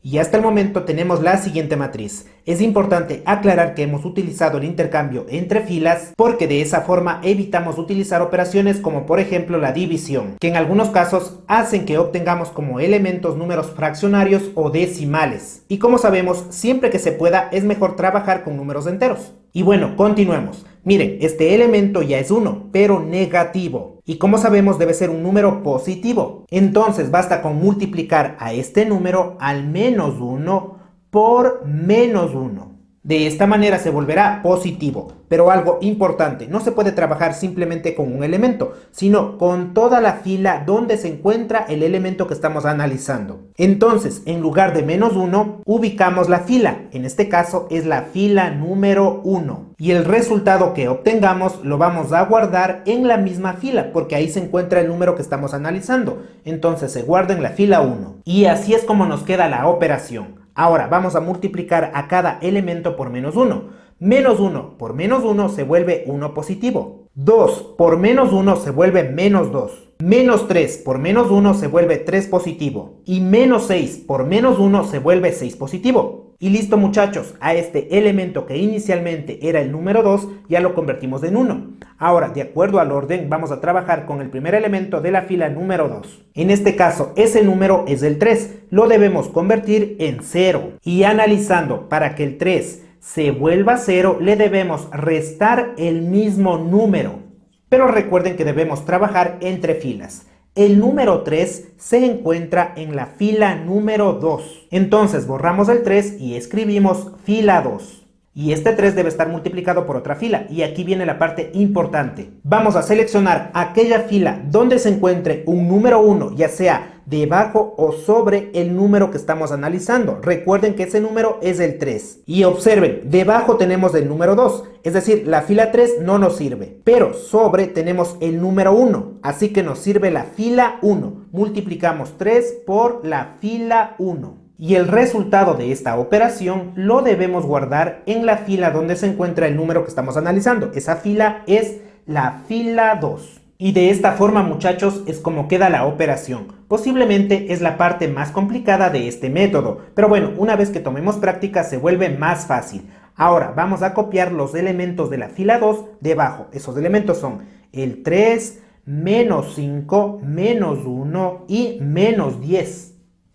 Y hasta el momento tenemos la siguiente matriz. Es importante aclarar que hemos utilizado el intercambio entre filas porque de esa forma evitamos utilizar operaciones como por ejemplo la división, que en algunos casos hacen que obtengamos como elementos números fraccionarios o decimales. Y como sabemos, siempre que se pueda es mejor trabajar con números enteros. Y bueno, continuemos. Miren, este elemento ya es 1, pero negativo. Y como sabemos debe ser un número positivo. Entonces basta con multiplicar a este número al menos 1 por menos 1. De esta manera se volverá positivo. Pero algo importante, no se puede trabajar simplemente con un elemento, sino con toda la fila donde se encuentra el elemento que estamos analizando. Entonces, en lugar de menos 1, ubicamos la fila. En este caso es la fila número 1. Y el resultado que obtengamos lo vamos a guardar en la misma fila, porque ahí se encuentra el número que estamos analizando. Entonces se guarda en la fila 1. Y así es como nos queda la operación. Ahora vamos a multiplicar a cada elemento por menos 1. Menos 1 por menos 1 se vuelve 1 positivo. 2 por menos 1 se vuelve menos 2. Menos 3 por menos 1 se vuelve 3 positivo. Y menos 6 por menos 1 se vuelve 6 positivo. Y listo, muchachos, a este elemento que inicialmente era el número 2 ya lo convertimos en 1. Ahora, de acuerdo al orden, vamos a trabajar con el primer elemento de la fila número 2. En este caso, ese número es el 3. Lo debemos convertir en 0. Y analizando, para que el 3 se vuelva 0, le debemos restar el mismo número. Pero recuerden que debemos trabajar entre filas. El número 3 se encuentra en la fila número 2. Entonces borramos el 3 y escribimos fila 2. Y este 3 debe estar multiplicado por otra fila. Y aquí viene la parte importante. Vamos a seleccionar aquella fila donde se encuentre un número 1, ya sea debajo o sobre el número que estamos analizando. Recuerden que ese número es el 3. Y observen, debajo tenemos el número 2. Es decir, la fila 3 no nos sirve. Pero sobre tenemos el número 1. Así que nos sirve la fila 1. Multiplicamos 3 por la fila 1. Y el resultado de esta operación lo debemos guardar en la fila donde se encuentra el número que estamos analizando. Esa fila es la fila 2. Y de esta forma, muchachos, es como queda la operación. Posiblemente es la parte más complicada de este método, pero bueno, una vez que tomemos práctica se vuelve más fácil. Ahora vamos a copiar los elementos de la fila 2 debajo. Esos elementos son el 3, menos 5, menos 1 y menos 10.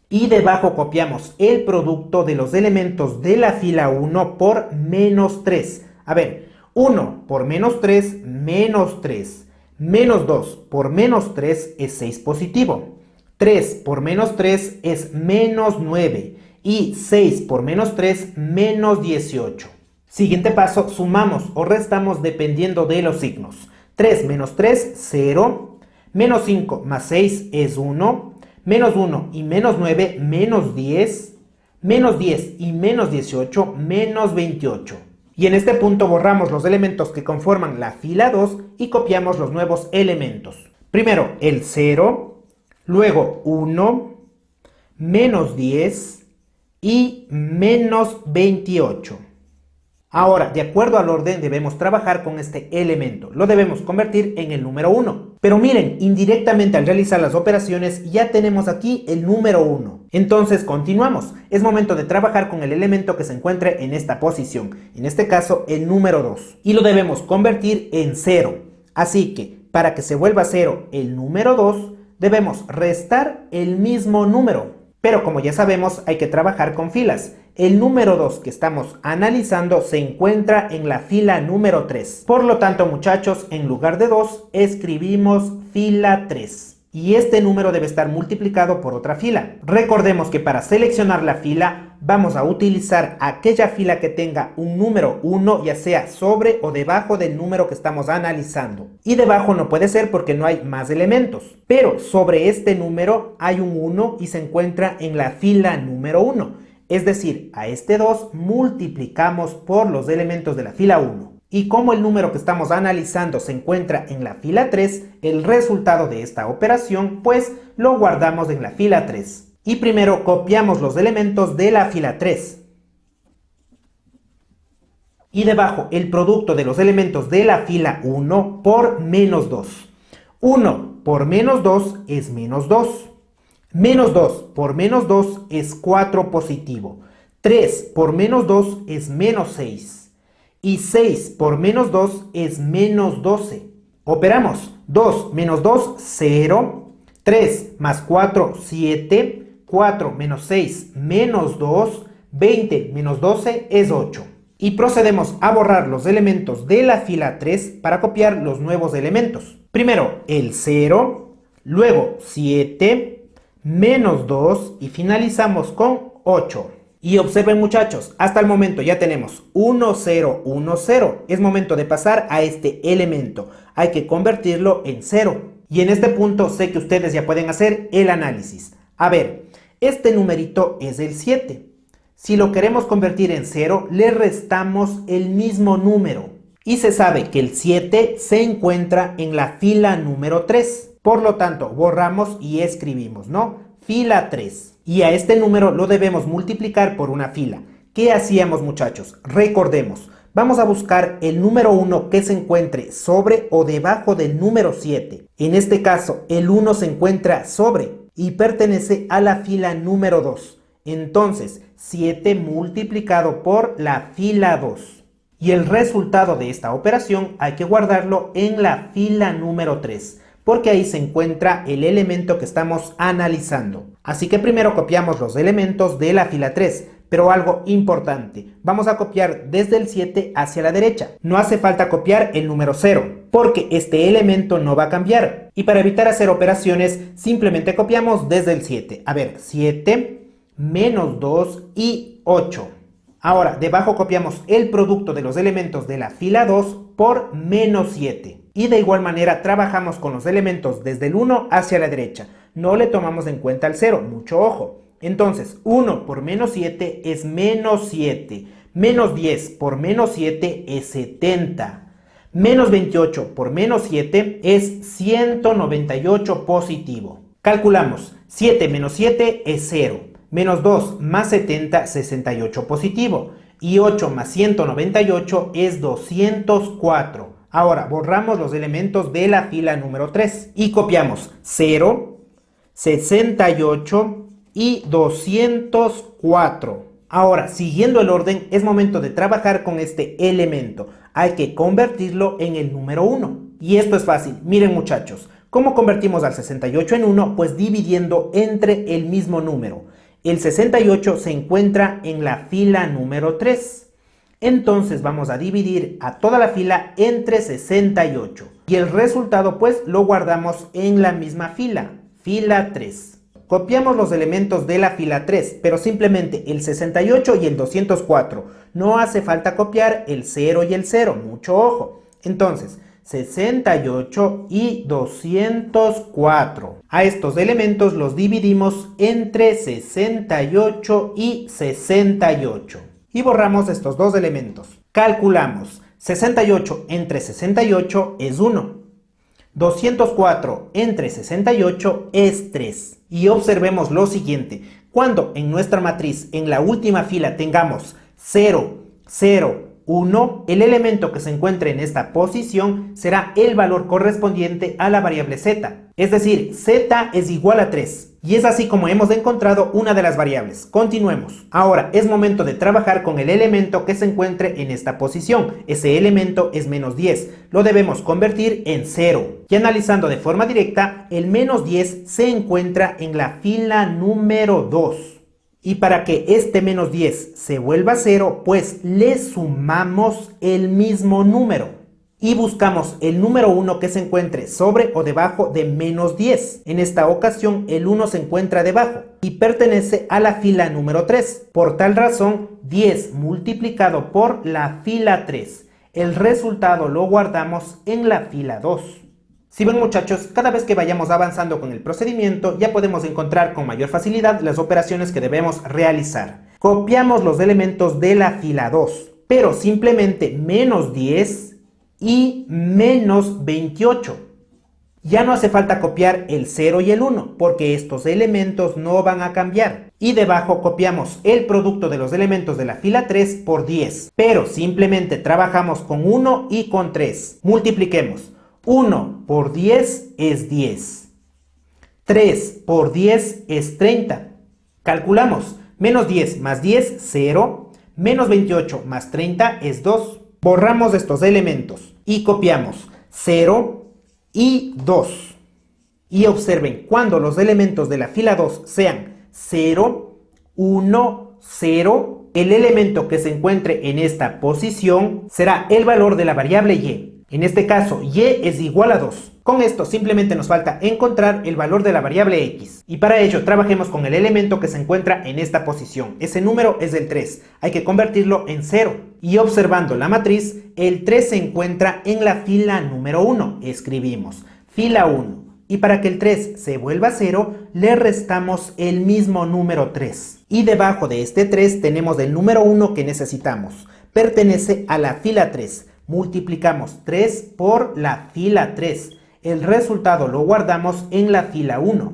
Y debajo copiamos el producto de los elementos de la fila 1 por menos 3. A ver, 1 por menos 3, menos 3. Menos 2 por menos 3 es 6 positivo. 3 por menos 3 es menos 9. Y 6 por menos 3, menos 18. Siguiente paso, sumamos o restamos dependiendo de los signos. 3 menos 3, 0. Menos 5 más 6 es 1. Menos 1 y menos 9, menos 10. Menos 10 y menos 18, menos 28. Y en este punto borramos los elementos que conforman la fila 2 y copiamos los nuevos elementos. Primero el 0, luego 1, menos 10 y menos 28. Ahora, de acuerdo al orden, debemos trabajar con este elemento. Lo debemos convertir en el número 1. Pero miren, indirectamente al realizar las operaciones ya tenemos aquí el número 1. Entonces continuamos. Es momento de trabajar con el elemento que se encuentre en esta posición. En este caso, el número 2. Y lo debemos convertir en 0. Así que, para que se vuelva 0 el número 2, debemos restar el mismo número. Pero como ya sabemos, hay que trabajar con filas. El número 2 que estamos analizando se encuentra en la fila número 3. Por lo tanto, muchachos, en lugar de 2, escribimos fila 3. Y este número debe estar multiplicado por otra fila. Recordemos que para seleccionar la fila, vamos a utilizar aquella fila que tenga un número 1, ya sea sobre o debajo del número que estamos analizando. Y debajo no puede ser porque no hay más elementos. Pero sobre este número hay un 1 y se encuentra en la fila número 1. Es decir, a este 2 multiplicamos por los elementos de la fila 1. Y como el número que estamos analizando se encuentra en la fila 3, el resultado de esta operación, pues lo guardamos en la fila 3. Y primero copiamos los elementos de la fila 3. Y debajo el producto de los elementos de la fila 1 por menos 2. 1 por menos 2 es menos 2. Menos 2 por menos 2 es 4 positivo. 3 por menos 2 es menos 6. Y 6 por menos 2 es menos 12. Operamos. 2 menos 2, 0. 3 más 4, 7. 4 menos 6, menos 2. 20 menos 12 es 8. Y procedemos a borrar los elementos de la fila 3 para copiar los nuevos elementos. Primero el 0, luego 7, menos 2 y finalizamos con 8. Y observen, muchachos, hasta el momento ya tenemos 1, 0, 1, 0. Es momento de pasar a este elemento. Hay que convertirlo en 0. Y en este punto sé que ustedes ya pueden hacer el análisis. A ver, este numerito es el 7. Si lo queremos convertir en 0, le restamos el mismo número. Y se sabe que el 7 se encuentra en la fila número 3. Por lo tanto, borramos y escribimos, ¿no? Fila 3. Y a este número lo debemos multiplicar por una fila. ¿Qué hacíamos, muchachos? Recordemos, vamos a buscar el número 1 que se encuentre sobre o debajo del número 7. En este caso, el 1 se encuentra sobre y pertenece a la fila número 2. Entonces, 7 multiplicado por la fila 2. Y el resultado de esta operación hay que guardarlo en la fila número 3. Porque ahí se encuentra el elemento que estamos analizando. Así que primero copiamos los elementos de la fila 3, pero algo importante, vamos a copiar desde el 7 hacia la derecha. No hace falta copiar el número 0, porque este elemento no va a cambiar. Y para evitar hacer operaciones, simplemente copiamos desde el 7. A ver, 7, menos 2 y 8. Ahora, debajo copiamos el producto de los elementos de la fila 2 por menos 7. Y de igual manera trabajamos con los elementos desde el 1 hacia la derecha. No le tomamos en cuenta el 0, mucho ojo. Entonces, 1 por menos 7 es menos 7. Menos 10 por menos 7 es 70. Menos 28 por menos 7 es 198 positivo. Calculamos. 7 menos 7 es 0. Menos 2 más 70, 68 positivo. Y 8 más 198 es 204. Ahora borramos los elementos de la fila número 3 y copiamos 0, 68 y 204. Ahora, siguiendo el orden, es momento de trabajar con este elemento. Hay que convertirlo en el número 1. Y esto es fácil. Miren muchachos, ¿cómo convertimos al 68 en 1? Pues dividiendo entre el mismo número. El 68 se encuentra en la fila número 3. Entonces vamos a dividir a toda la fila entre 68. Y el resultado pues lo guardamos en la misma fila, fila 3. Copiamos los elementos de la fila 3, pero simplemente el 68 y el 204. No hace falta copiar el 0 y el 0, mucho ojo. Entonces, 68 y 204. A estos elementos los dividimos entre 68 y 68. Y borramos estos dos elementos. Calculamos. 68 entre 68 es 1. 204 entre 68 es 3. Y observemos lo siguiente. Cuando en nuestra matriz en la última fila tengamos 0, 0, 1, el elemento que se encuentre en esta posición será el valor correspondiente a la variable z. Es decir, z es igual a 3. Y es así como hemos encontrado una de las variables. Continuemos. Ahora es momento de trabajar con el elemento que se encuentre en esta posición. Ese elemento es menos 10. Lo debemos convertir en 0. Y analizando de forma directa, el menos 10 se encuentra en la fila número 2. Y para que este menos 10 se vuelva 0, pues le sumamos el mismo número. Y buscamos el número 1 que se encuentre sobre o debajo de menos 10. En esta ocasión el 1 se encuentra debajo y pertenece a la fila número 3. Por tal razón, 10 multiplicado por la fila 3. El resultado lo guardamos en la fila 2. Si ven muchachos, cada vez que vayamos avanzando con el procedimiento ya podemos encontrar con mayor facilidad las operaciones que debemos realizar. Copiamos los elementos de la fila 2, pero simplemente menos 10 y menos 28. Ya no hace falta copiar el 0 y el 1 porque estos elementos no van a cambiar. Y debajo copiamos el producto de los elementos de la fila 3 por 10, pero simplemente trabajamos con 1 y con 3. Multipliquemos. 1 por 10 es 10. 3 por 10 es 30. Calculamos. Menos 10 más 10, 0. Menos 28 más 30 es 2. Borramos estos elementos y copiamos 0 y 2. Y observen, cuando los elementos de la fila 2 sean 0, 1, 0, el elemento que se encuentre en esta posición será el valor de la variable y. En este caso, y es igual a 2. Con esto simplemente nos falta encontrar el valor de la variable x. Y para ello trabajemos con el elemento que se encuentra en esta posición. Ese número es el 3. Hay que convertirlo en 0. Y observando la matriz, el 3 se encuentra en la fila número 1. Escribimos fila 1. Y para que el 3 se vuelva 0, le restamos el mismo número 3. Y debajo de este 3 tenemos el número 1 que necesitamos. Pertenece a la fila 3. Multiplicamos 3 por la fila 3. El resultado lo guardamos en la fila 1.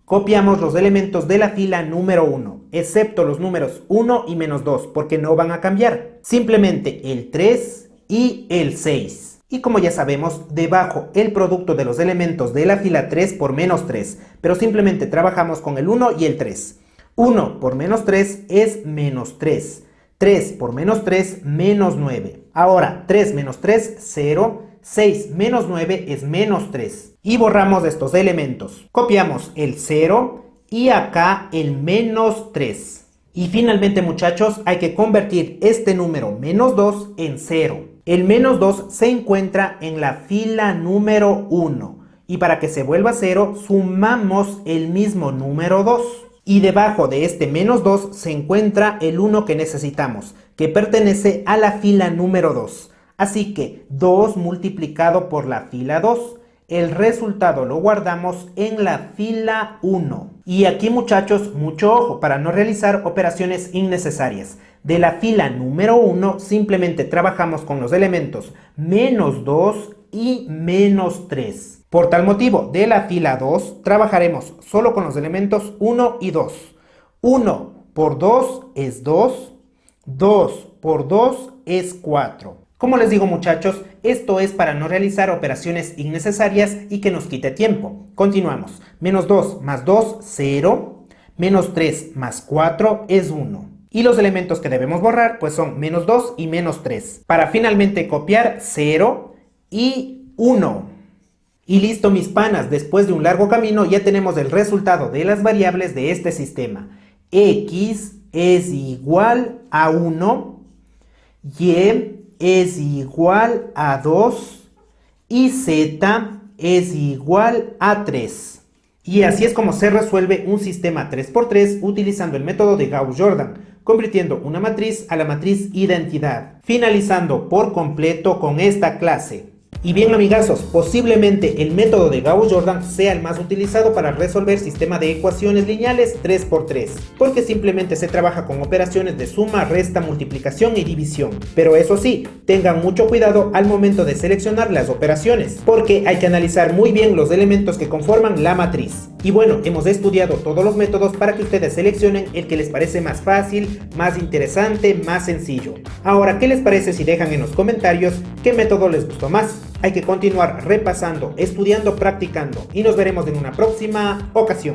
Copiamos los elementos de la fila número 1, excepto los números 1 y menos 2, porque no van a cambiar. Simplemente el 3 y el 6. Y como ya sabemos, debajo el producto de los elementos de la fila 3 por menos 3, pero simplemente trabajamos con el 1 y el 3. 1 por menos 3 es menos 3. 3 por menos 3, menos 9. Ahora, 3 menos 3, 0. 6 menos 9 es menos 3. Y borramos estos elementos. Copiamos el 0 y acá el menos 3. Y finalmente, muchachos, hay que convertir este número menos 2 en 0. El menos 2 se encuentra en la fila número 1. Y para que se vuelva 0, sumamos el mismo número 2. Y debajo de este menos 2 se encuentra el 1 que necesitamos, que pertenece a la fila número 2. Así que 2 multiplicado por la fila 2. El resultado lo guardamos en la fila 1. Y aquí, muchachos, mucho ojo para no realizar operaciones innecesarias. De la fila número 1 simplemente trabajamos con los elementos menos 2 y menos 3. Por tal motivo, de la fila 2 trabajaremos solo con los elementos 1 y 2. 1 por 2 es 2, 2 por 2 es 4. Como les digo muchachos, esto es para no realizar operaciones innecesarias y que nos quite tiempo. Continuamos. Menos 2 más 2, 0. Menos 3 más 4 es 1. Y los elementos que debemos borrar pues son menos 2 y menos 3. Para finalmente copiar 0 y 1. Y listo mis panas, después de un largo camino ya tenemos el resultado de las variables de este sistema. X es igual a 1, Y es igual a 2 y Z es igual a 3. Y así es como se resuelve un sistema 3×3 utilizando el método de Gauss-Jordan, convirtiendo una matriz a la matriz identidad, finalizando por completo con esta clase. Y bien amigazos, posiblemente el método de Gauss-Jordan sea el más utilizado para resolver sistema de ecuaciones lineales 3×3, porque simplemente se trabaja con operaciones de suma, resta, multiplicación y división. Pero eso sí, tengan mucho cuidado al momento de seleccionar las operaciones, porque hay que analizar muy bien los elementos que conforman la matriz. Y bueno, hemos estudiado todos los métodos para que ustedes seleccionen el que les parece más fácil, más interesante, más sencillo. Ahora, ¿qué les parece si dejan en los comentarios qué método les gustó más? Hay que continuar repasando, estudiando, practicando y nos veremos en una próxima ocasión.